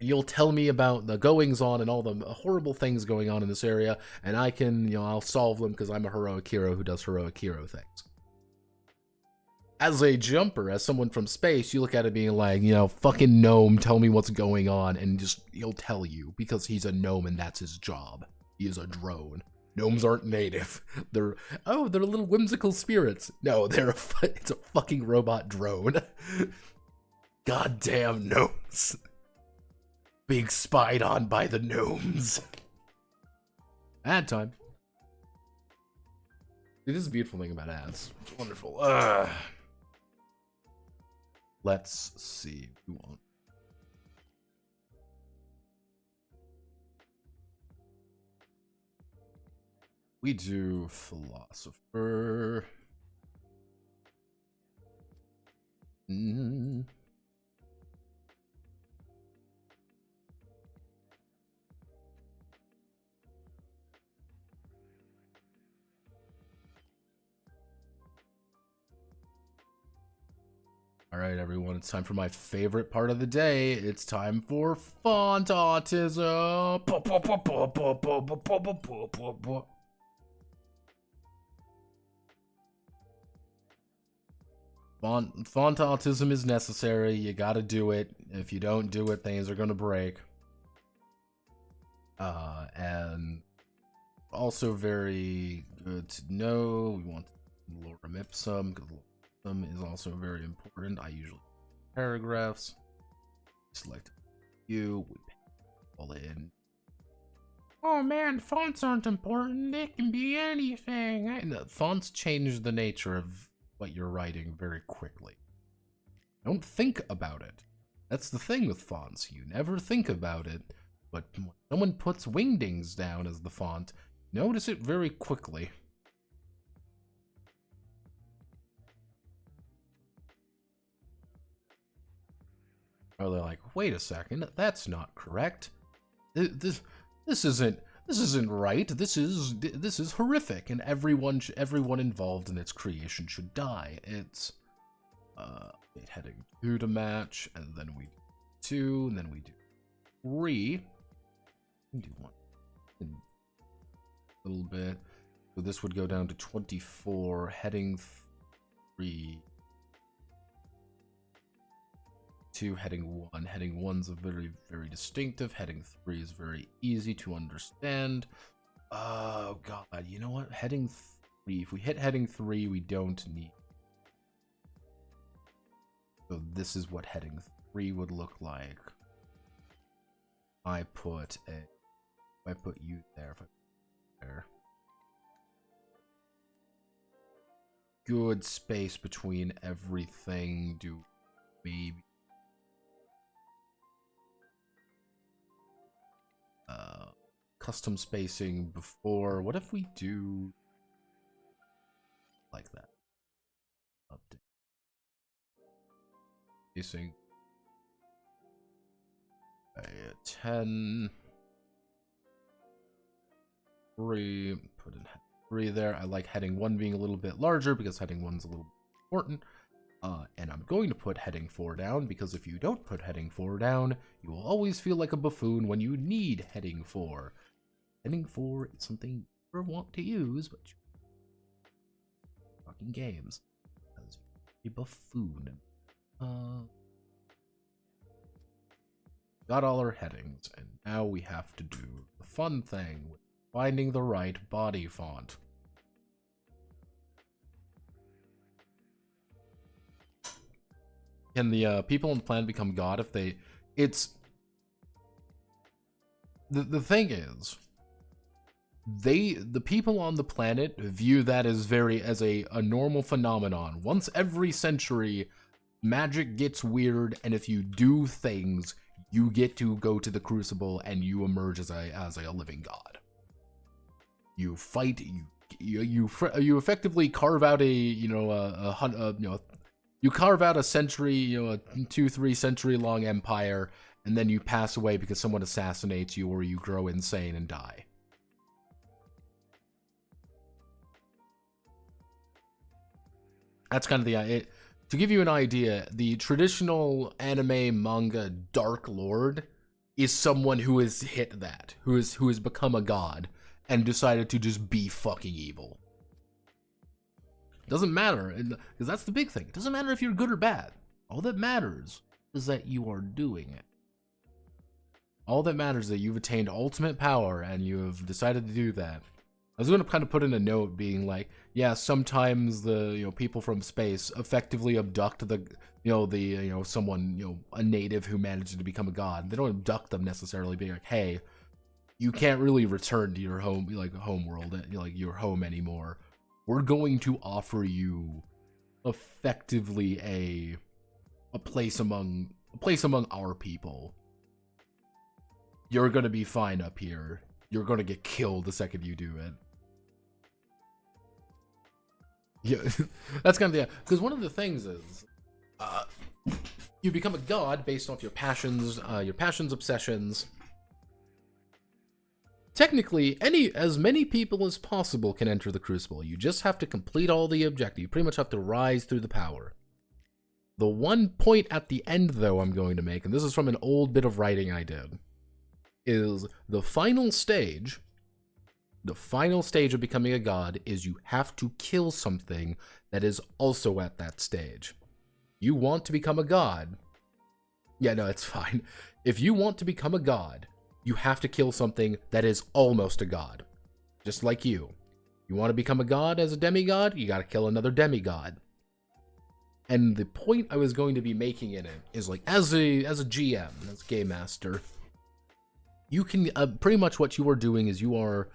Speaker 2: You'll tell me about the goings-on and all the horrible things going on in this area, and I can, I'll solve them because I'm a heroic hero who does heroic hero things. As a jumper, as someone from space, you look at it being like, fucking gnome, tell me what's going on, and he'll tell you, because he's a gnome and that's his job. He is a drone. Gnomes aren't native. They're little whimsical spirits. No, it's a fucking robot drone. Goddamn gnomes. Being spied on by the gnomes. Ad time. Dude, this is a beautiful thing about ads. It's wonderful. Let's see. Who won't? We do philosopher. All right, everyone, it's time for my favorite part of the day. It's time for font autism. Font autism is necessary. You gotta do it. If you don't do it, things are gonna break. And also very good to know. We want lorem ipsum, because is also very important. I usually paragraphs. Select you. We pull in. Oh man, fonts aren't important. They can be anything. And fonts change the nature of what you're writing very quickly. Don't think about it. That's the thing with fonts. You never think about it. But when someone puts wingdings down as the font, notice it very quickly. Or they're like, wait a second, that's not correct. This isn't right. This is horrific, and everyone involved in its creation should die. It's heading 2 to match, and then we do 2, and then we do 3. We do 1 a little bit. So this would go down to 24, heading 3 to heading 1. Heading 1's a very, very distinctive. Heading 3 is very easy to understand. Oh, God. You know what? Heading 3. If we hit heading 3, we don't need. So this is what heading 3 would look like. I put you there. If I put there. Good space between everything. Do maybe custom spacing before. What if we do like that? Update spacing 10 3. Put in 3 there. I like heading 1 being a little bit larger because heading 1's a little important. And I'm going to put heading 4 down because if you don't put heading 4 down, you will always feel like a buffoon when you need heading 4. Heading 4 is something you never want to use, but you fucking games. Because you're a buffoon. Got all our headings, and now we have to do the fun thing with finding the right body font. Can the people on the planet become God if they... It's... The thing is, the people on the planet view that as a normal phenomenon. Once every century, magic gets weird, and if you do things, you get to go to the Crucible and you emerge as a living god. You fight, you effectively carve out you carve out a century, a 2-3 century long empire, and then you pass away because someone assassinates you or you grow insane and die. That's kind of the to give you an idea, the traditional anime manga Dark Lord is someone who has hit that, who has become a god and decided to just be fucking evil. Doesn't matter, because that's the big thing. It doesn't matter if you're good or bad. All that matters is that you are doing it. All that matters is that you've attained ultimate power and you have decided to do that. I was going to kind of put in a note being like, yeah, sometimes the people from space effectively abduct someone, a native who manages to become a god. They don't abduct them necessarily, being like, hey, you can't really return to your home, home world, your home anymore. We're going to offer you effectively a place among our people. You're gonna be fine up here. You're gonna get killed the second you do it. Yeah, that's kind of because one of the things is, you become a god based off your passions, obsessions. Technically, as many people as possible can enter the Crucible. You just have to complete all the objectives. You pretty much have to rise through the power. The one point at the end, though, I'm going to make, and this is from an old bit of writing I did, is the final stage of becoming a god is you have to kill something that is also at that stage. You want to become a god. Yeah, no, it's fine. If you want to become a god, you have to kill something that is almost a god. Just like you. You want to become a god as a demigod, you gotta kill another demigod. And the point I was going to be making in it is like, as a GM, as Game Master, you can, pretty much what you are doing is you are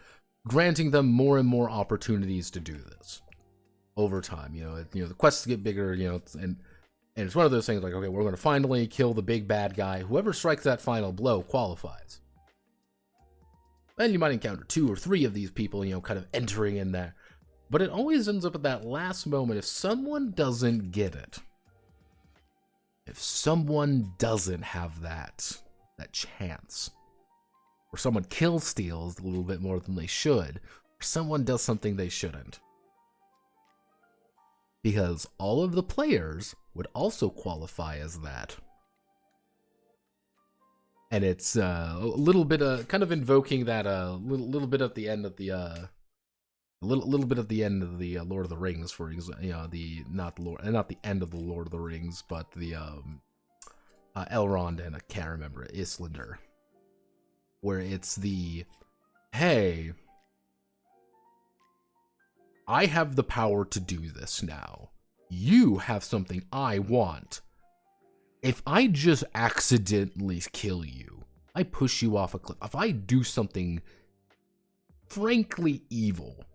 Speaker 2: granting them more and more opportunities to do this over time. The quests get bigger, and it's one of those things like, okay, we're going to finally kill the big bad guy. Whoever strikes that final blow qualifies. Then you might encounter 2 or 3 of these people, kind of entering in there. But it always ends up at that last moment. If someone doesn't get it, if someone doesn't have that chance, or someone kill steals a little bit more than they should, or someone does something they shouldn't, because all of the players would also qualify as that. And it's a little bit kind of invoking that little bit at the end of the A little bit at the end of the Lord of the Rings, for example, you know, not the end of the Lord of the Rings, but the Elrond and I can't remember it, Islander, where it's the, hey, I have the power to do this now. You have something I want. If I just accidentally kill you, I push you off a cliff, if I do something frankly evil,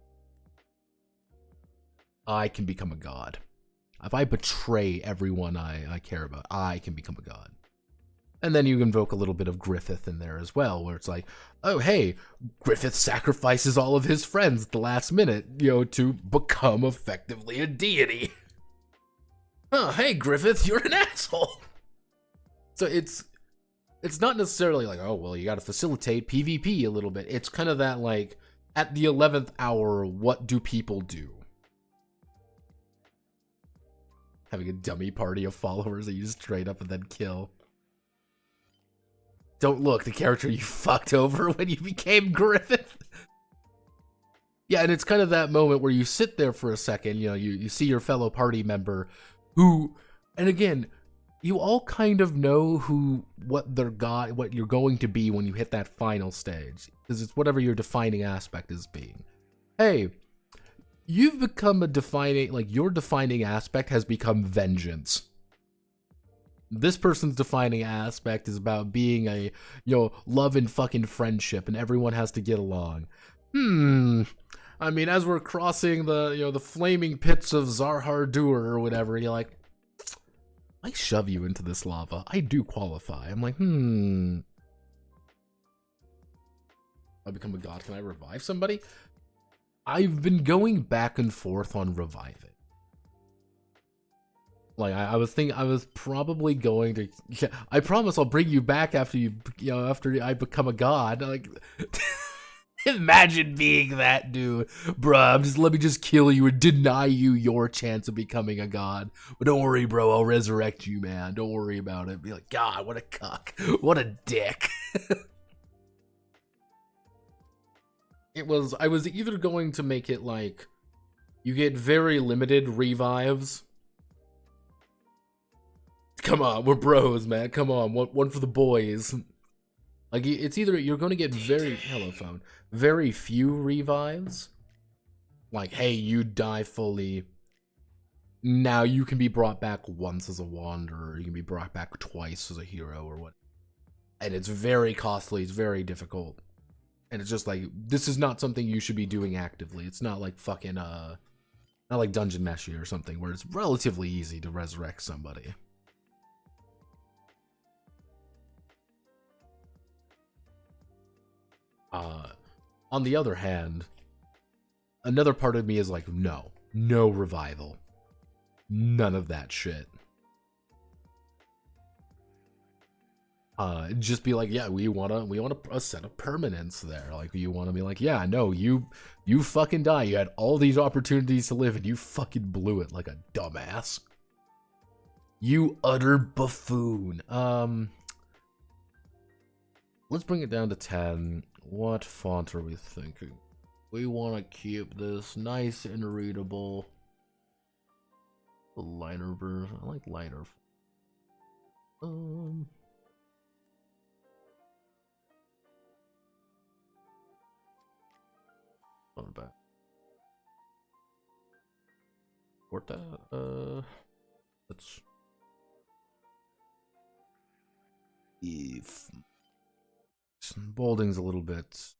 Speaker 2: I can become a god. If I betray everyone I care about, I can become a god. And then you invoke a little bit of Griffith in there as well, where it's like, oh, hey, Griffith sacrifices all of his friends at the last minute, you know, to become effectively a deity. Oh, hey, Griffith, you're an asshole. So it's not necessarily like, oh, well, you got to facilitate PvP a little bit. It's kind of that, like, at the 11th hour, what do people do? Having a dummy party of followers that you just straight up and then kill. Don't look, the character you fucked over when you became Griffith. Yeah, and it's kind of that moment where you sit there for a second, you know, you see your fellow party member who, and again, you all kind of know what you're going to be when you hit that final stage, because it's whatever your defining aspect is being. Hey, you've become your defining aspect has become vengeance. This person's defining aspect is about being a, you know, love and fucking friendship, and everyone has to get along. I mean, as we're crossing the, you know, the flaming pits of Zarhardur or whatever, you're like, I shove you into this lava. I do qualify. I'm like, I become a god. Can I revive somebody? I've been going back and forth on revive it. Like, I was thinking, I was probably going to, yeah, I promise I'll bring you back after after I become a god. Like, imagine being that dude. Bruh, let me just kill you and deny you your chance of becoming a god. But don't worry, bro, I'll resurrect you, man. Don't worry about it. Be like, God, what a cuck. What a dick. I was either going to make it like, you get very limited revives. Come on, we're bros, man. Come on, one for the boys. Like, it's either you're going to get very few revives. Like, hey, you die fully. Now you can be brought back once as a wanderer. You can be brought back twice as a hero or what. And it's very costly. It's very difficult. And it's just like, this is not something you should be doing actively. It's not like fucking, not like Dungeon Meshi or something where it's relatively easy to resurrect somebody. On the other hand, another part of me is like, no revival. None of that shit. Just be like, yeah, we want a set of permanence there. Like, you want to be like, yeah, no, you fucking die. You had all these opportunities to live and you fucking blew it like a dumbass. You utter buffoon. Let's bring it down to 10. What font are we thinking? We want to keep this nice and readable. The lighter version. I like lighter. Not bad. Support that. Let's. If bolding's a little bit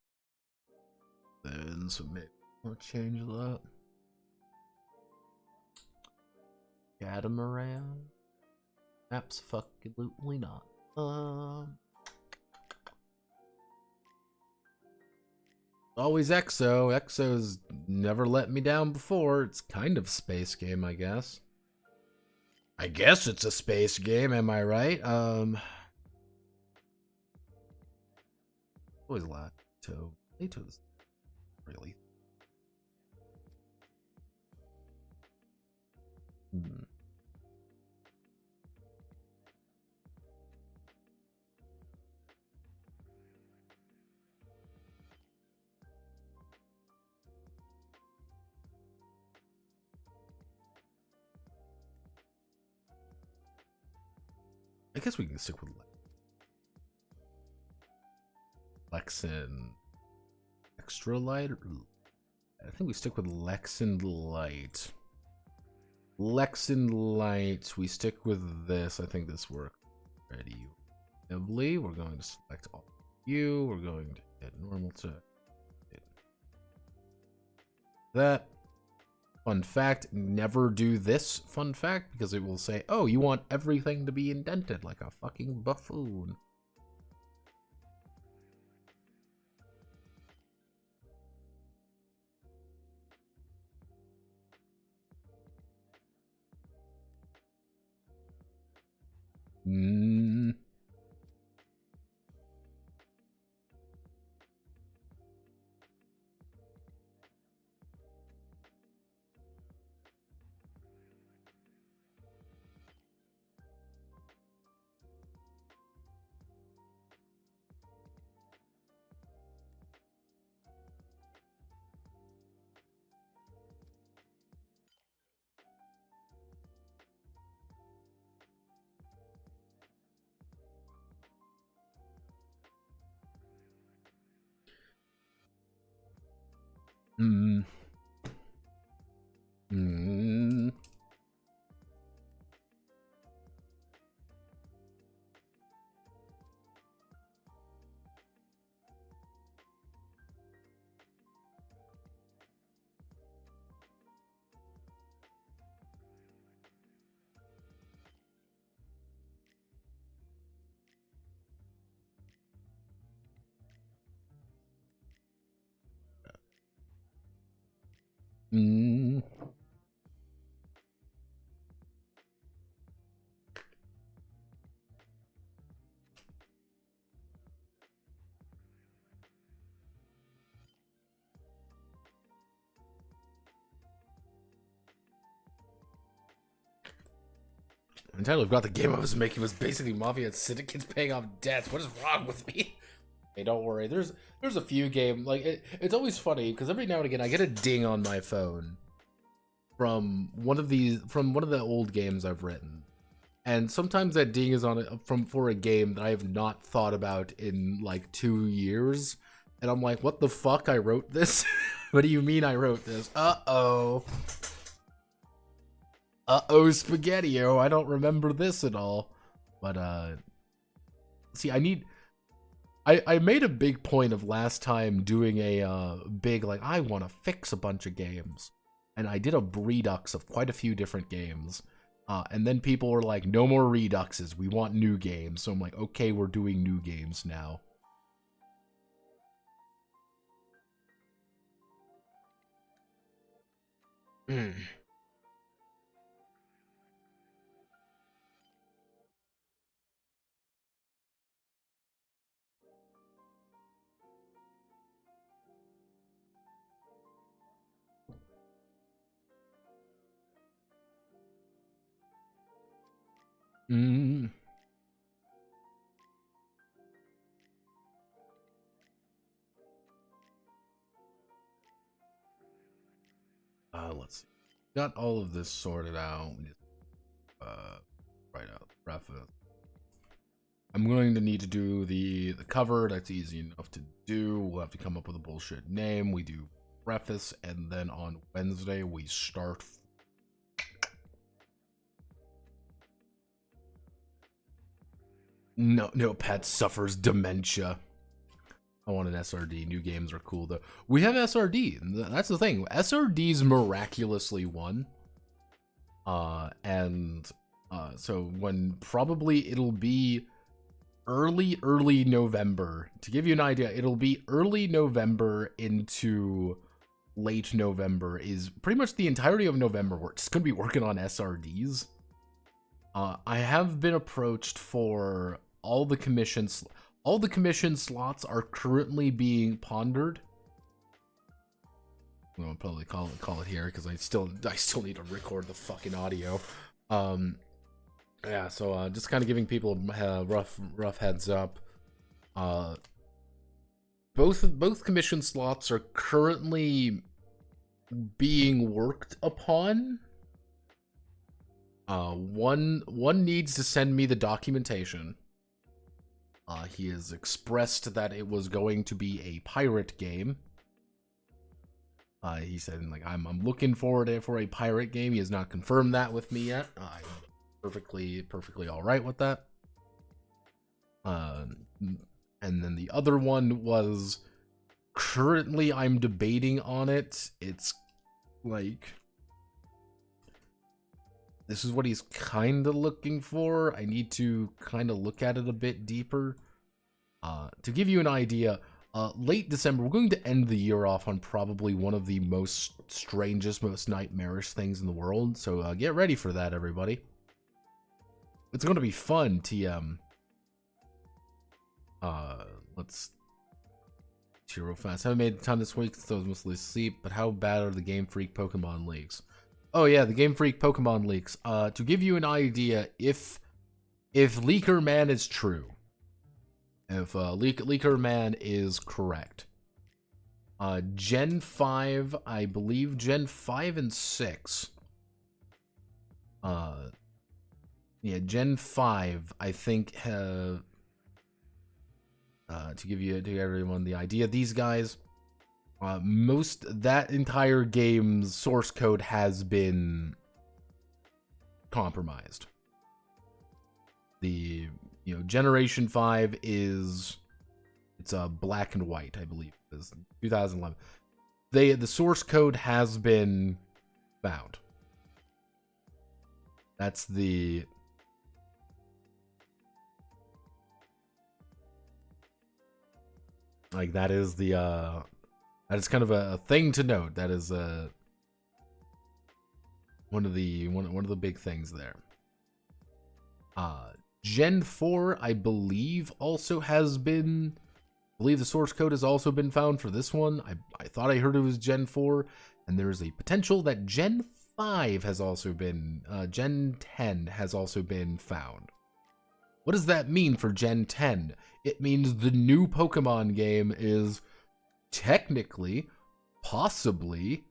Speaker 2: thin, so maybe I'll change that. Catamaran? Absolutely not. Always EXO. EXO's never let me down before. It's kind of space game, I guess. I guess it's a space game, am I right? Always Lato. Lato's really. I guess we can stick with Lexin Extra Light. I think we stick with Lexin Light. Lexin Light. We stick with this. I think this works pretty heavily. We're going to select all you. We're going to hit normal to hit that. Fun fact, never do this fun fact because it will say, oh, you want everything to be indented like a fucking buffoon. The title I've got the game I was making was basically Mafia Syndicates paying off debts. What is wrong with me? Hey, don't worry. There's a few games like it's always funny because every now and again I get a ding on my phone from one of the old games I've written, and sometimes that ding is on it for a game that I have not thought about in like 2 years, and I'm like, what the fuck? I wrote this? What do you mean I wrote this? Spaghetti-O, I don't remember this at all. But, see, I made a big point of last time doing a, big, like, I want to fix a bunch of games. And I did a redux of quite a few different games. And then people were like, no more reduxes, we want new games. So I'm like, okay, we're doing new games now. Let's see. Got all of this sorted out. We just, write out the preface. I'm going to need to do the cover. That's easy enough to do. We'll have to come up with a bullshit name. We do preface, and then on Wednesday we start. No pet suffers dementia. I want an SRD. New games are cool though. We have SRD. That's the thing. SRD's miraculously won. So when probably it'll be early November. To give you an idea, it'll be early November into late November. Is pretty much the entirety of November. We're just gonna be working on SRDs. I have been approached for all the commissions. All the commission slots are currently being pondered. I'll probably call it here because I still need to record the fucking audio. Yeah, so just kind of giving people a rough heads up. Both commission slots are currently being worked upon. One needs to send me the documentation. He has expressed that it was going to be a pirate game. He said, like, I'm looking forward to for a pirate game. He has not confirmed that with me yet. I'm perfectly all right with that. And then the other one was, currently I'm debating on it. It's like, this is what he's kind of looking for. I need to kind of look at it a bit deeper. To give you an idea, late December, we're going to end the year off on probably one of the most strangest, most nightmarish things in the world. So get ready for that, everybody. It's going to be fun, TM. Let's cheer real fast. Haven't made time this week, so I was mostly asleep. But how bad are the Game Freak Pokemon leaks? Oh yeah, the Game Freak Pokemon leaks. To give you an idea, if Leaker Man is true, if Leaker Man is correct, Gen 5, I believe Gen 5 and 6. Yeah, Gen 5, I think, to give everyone the idea, these guys, that entire game's source code has been compromised. The Generation 5 it's black and white, I believe. It's 2011. The source code has been found. That's the that is kind of a thing to note. That is one of the big things there. Gen 4, I believe, also has been. I believe the source code has also been found for this one. I thought I heard it was Gen 4, and there's a potential that Gen 5 has also been. Gen 10 has also been found. What does that mean for Gen 10? It means the new Pokemon game is technically, possibly,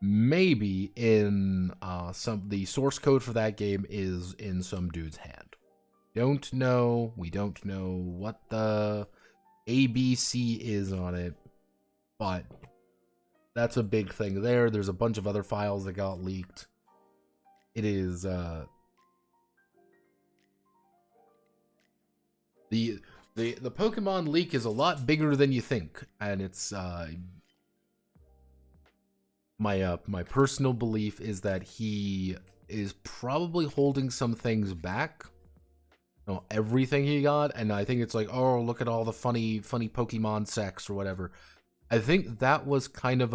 Speaker 2: maybe in the source code for that game is in some dude's hand. Don't know. We don't know what the ABC is on it, but that's a big thing there. There's a bunch of other files that got leaked. It is the Pokemon leak is a lot bigger than you think, and it's my personal belief is that he is probably holding some things back. Everything he got, and I think it's like, oh, look at all the funny Pokemon sex or whatever. I think that was kind of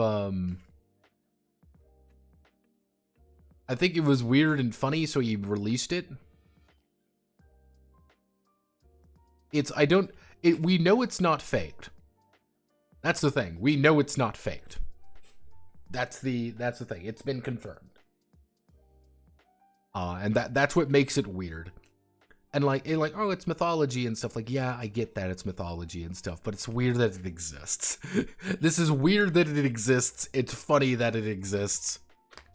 Speaker 2: I think it was weird and funny, so he released it. We know it's not faked. That's the thing. We know it's not faked. That's the thing. It's been confirmed. And that's what makes it weird. And oh, it's mythology and stuff. Like, yeah, I get that it's mythology and stuff, but it's weird that it exists. This is weird that it exists. It's funny that it exists.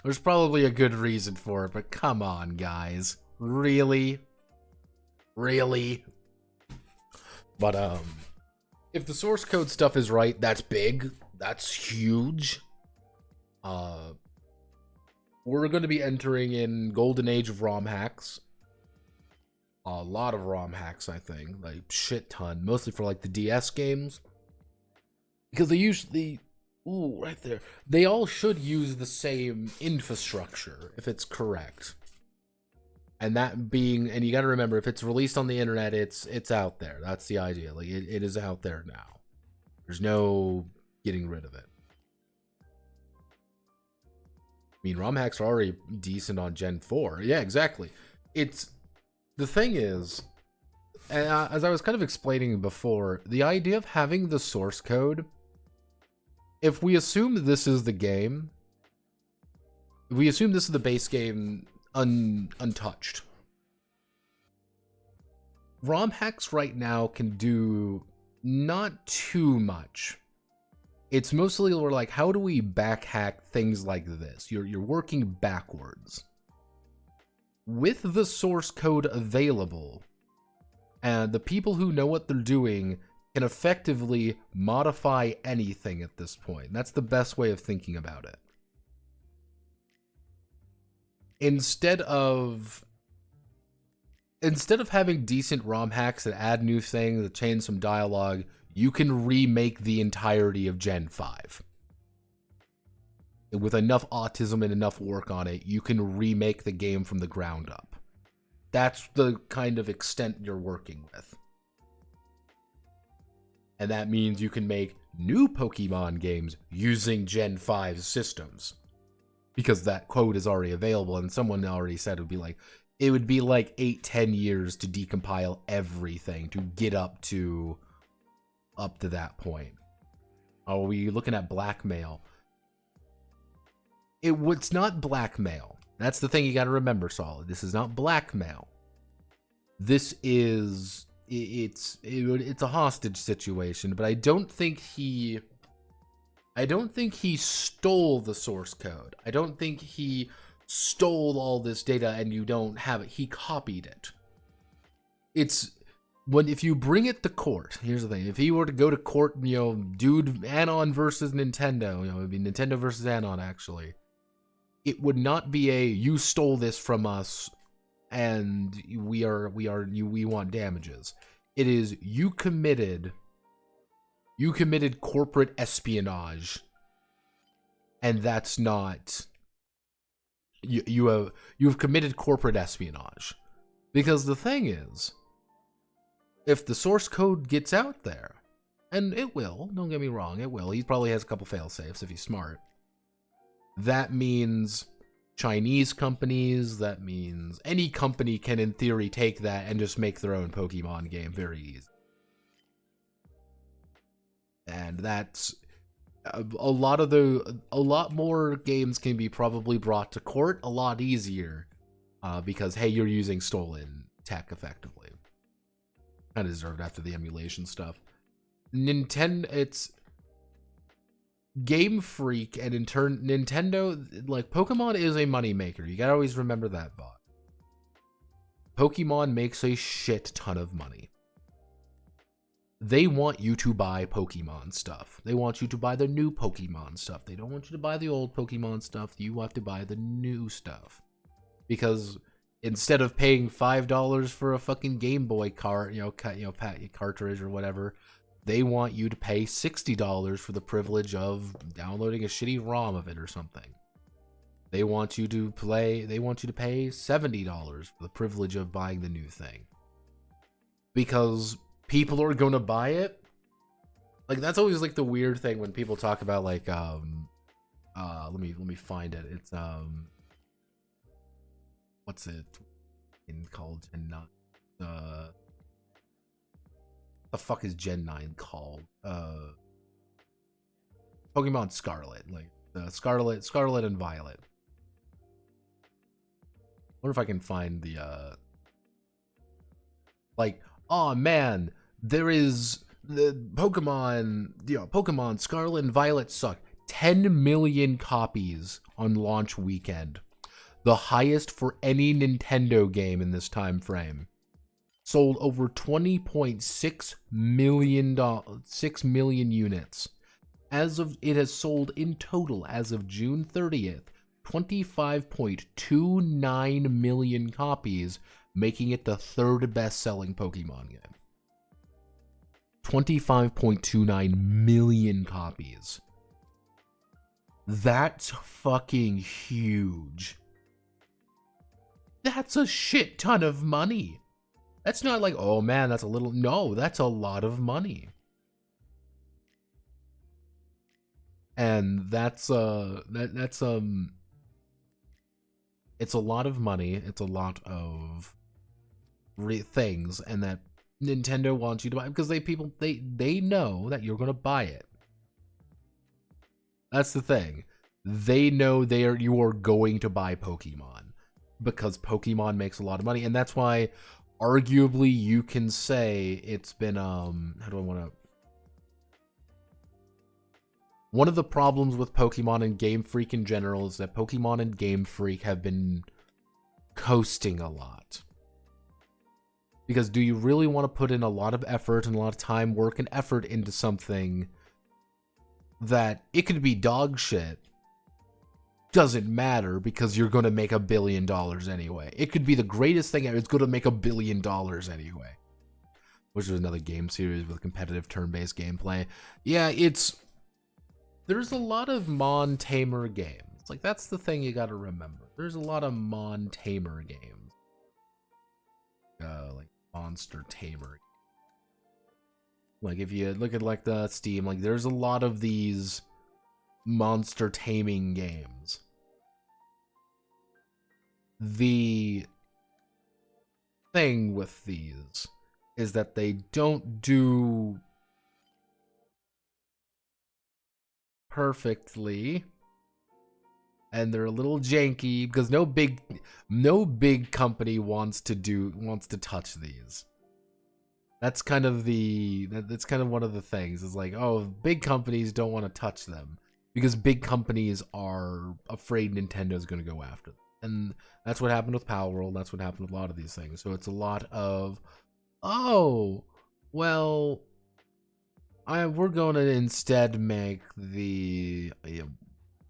Speaker 2: There's probably a good reason for it, but come on, guys. Really? Really? But, if the source code stuff is right, that's big. That's huge. We're going to be entering in Golden Age of ROM hacks. A lot of ROM hacks, I think. Like, shit ton. Mostly for, the DS games. Because they usually... Ooh, right there. They all should use the same infrastructure, if it's correct. And that being... And you gotta remember, if it's released on the internet, it's out there. That's the idea. It is out there now. There's no getting rid of it. I mean, ROM hacks are already decent on Gen 4. Yeah, exactly. The thing is, as I was kind of explaining before, the idea of having the source code, if we assume this is the game, if we assume this is the base game untouched, ROM hacks right now can do not too much. It's mostly we're like, how do we back hack things like this? You're working backwards. with the source code available, and the people who know what they're doing can effectively modify anything at this point. That's the best way of thinking about it. Instead of having decent ROM hacks that add new things, that change some dialogue, you can remake the entirety of Gen 5. With enough autism and enough work on it, you can remake the game from the ground up. That's the kind of extent you're working with. And that means you can make new Pokemon games using Gen 5 systems. Because that code is already available, and someone already said it would be like 8-10 years to decompile everything to get up to that point. Are we looking at blackmail? It's not blackmail. That's the thing you got to remember, Solid. This is not blackmail. This is it's a hostage situation, but I don't think he stole the source code. I don't think he stole all this data and you don't have it. He copied it. If you bring it to court, here's the thing. If he were to go to court, dude, Anon versus Nintendo, it'd be Nintendo versus Anon, actually. It would not be you stole this from us and we want damages. It is you committed corporate espionage, and that's not you have committed corporate espionage. Because the thing is, if the source code gets out there, and it will, don't get me wrong, it will. He probably has a couple fail-safes if he's smart. That means Chinese companies, that means any company can in theory take that and just make their own Pokemon game very easy. And that's a lot more games can be probably brought to court a lot easier because, hey, you're using stolen tech effectively. Kind of deserved after the emulation stuff. It's Game Freak, and in turn Nintendo, like, Pokemon is a moneymaker. You gotta always remember that, bot. Pokemon makes a shit ton of money. They want you to buy Pokemon stuff. They want you to buy the new Pokemon stuff. They don't want you to buy the old Pokemon stuff. You have to buy the new stuff. Because instead of paying $5 for a fucking Game Boy cartridge or whatever, they want you to pay $60 for the privilege of downloading a shitty ROM of it or something. They want you to pay $70 for the privilege of buying the new thing. Because people are going to buy it. Like, that's always like the weird thing when people talk about like let me find it. It's what's it called? Gen 9. The fuck is Gen 9 called? Pokemon Scarlet, like Scarlet and Violet. I wonder if I can find the like, oh man, there is the Pokemon Scarlet and Violet suck. 10 million copies on launch weekend. The highest for any Nintendo game in this time frame. Sold over 20.6 million units. It has sold in total as of June 30th, 25.29 million copies, making it the third best-selling Pokemon game. 25.29 million copies. That's fucking huge. That's a shit ton of money. That's not like, oh man, that's a little. No, that's a lot of money. And it's a lot of money. It's a lot of things, and that Nintendo wants you to buy because they know that you're gonna buy it. That's the thing. They know you are going to buy Pokemon because Pokemon makes a lot of money, and that's why arguably you can say it's been one of the problems with Pokemon and Game Freak in general is that Pokemon and Game Freak have been coasting a lot. Because do you really want to put in a lot of effort and a lot of time, work, and effort into something that it could be dog shit? Doesn't matter because you're going to make $1 billion anyway. It could be the greatest thing ever. It's going to make $1 billion anyway. Which is another game series with competitive turn-based gameplay. Yeah, there's a lot of Mon Tamer games. Like, that's the thing you got to remember. There's a lot of Mon Tamer games. Like Monster Tamer. Like, if you look at, like, the Steam, like, there's a lot of these monster taming games. The thing with these is that they don't do perfectly, and they're a little janky because no big company wants to touch these. That's kind of one of the things, is like, oh, big companies don't want to touch them because big companies are afraid Nintendo's going to go after them. And that's what happened with Power World. That's what happened with a lot of these things. So it's a lot of, oh, well, we're going to instead make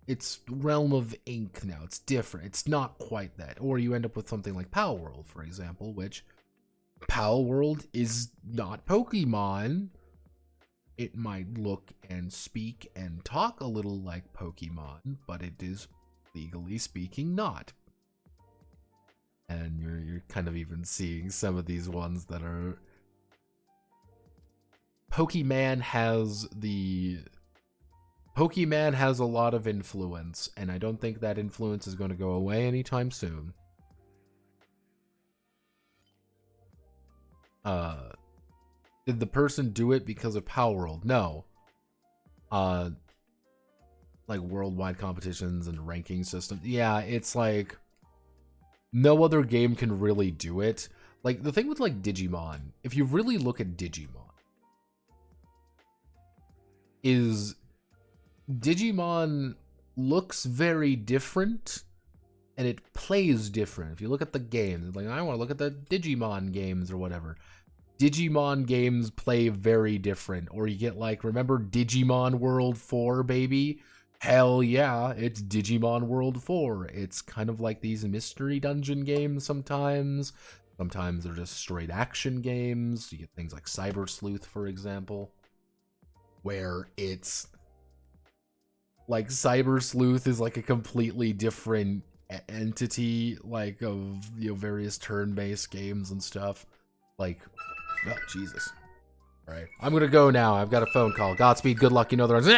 Speaker 2: it's Realm of Ink now. It's different. It's not quite that. Or you end up with something like Power World, for example, which Power World is not Pokemon. It might look and speak and talk a little like Pokemon, but it is, legally speaking, not. And you're kind of even seeing some of these ones that are... Pokemon has a lot of influence, and I don't think that influence is going to go away anytime soon. Did the person do it because of Power World? No. Like worldwide competitions and ranking systems. Yeah, it's like no other game can really do it. Like the thing with like Digimon, if you really look at Digimon, is Digimon looks very different and it plays different. If you look at the games, like I want to look at the Digimon games or whatever. Digimon games play very different. Or you get like, remember Digimon World 4, baby? Hell yeah, it's Digimon World 4. It's kind of like these mystery dungeon games sometimes. Sometimes they're just straight action games. You get things like Cyber Sleuth, for example, where it's like Cyber Sleuth is like a completely different entity, like of, you know, various turn-based games and stuff. Like, oh Jesus! All right, I'm gonna go now. I've got a phone call. Godspeed. Good luck. You know the rest.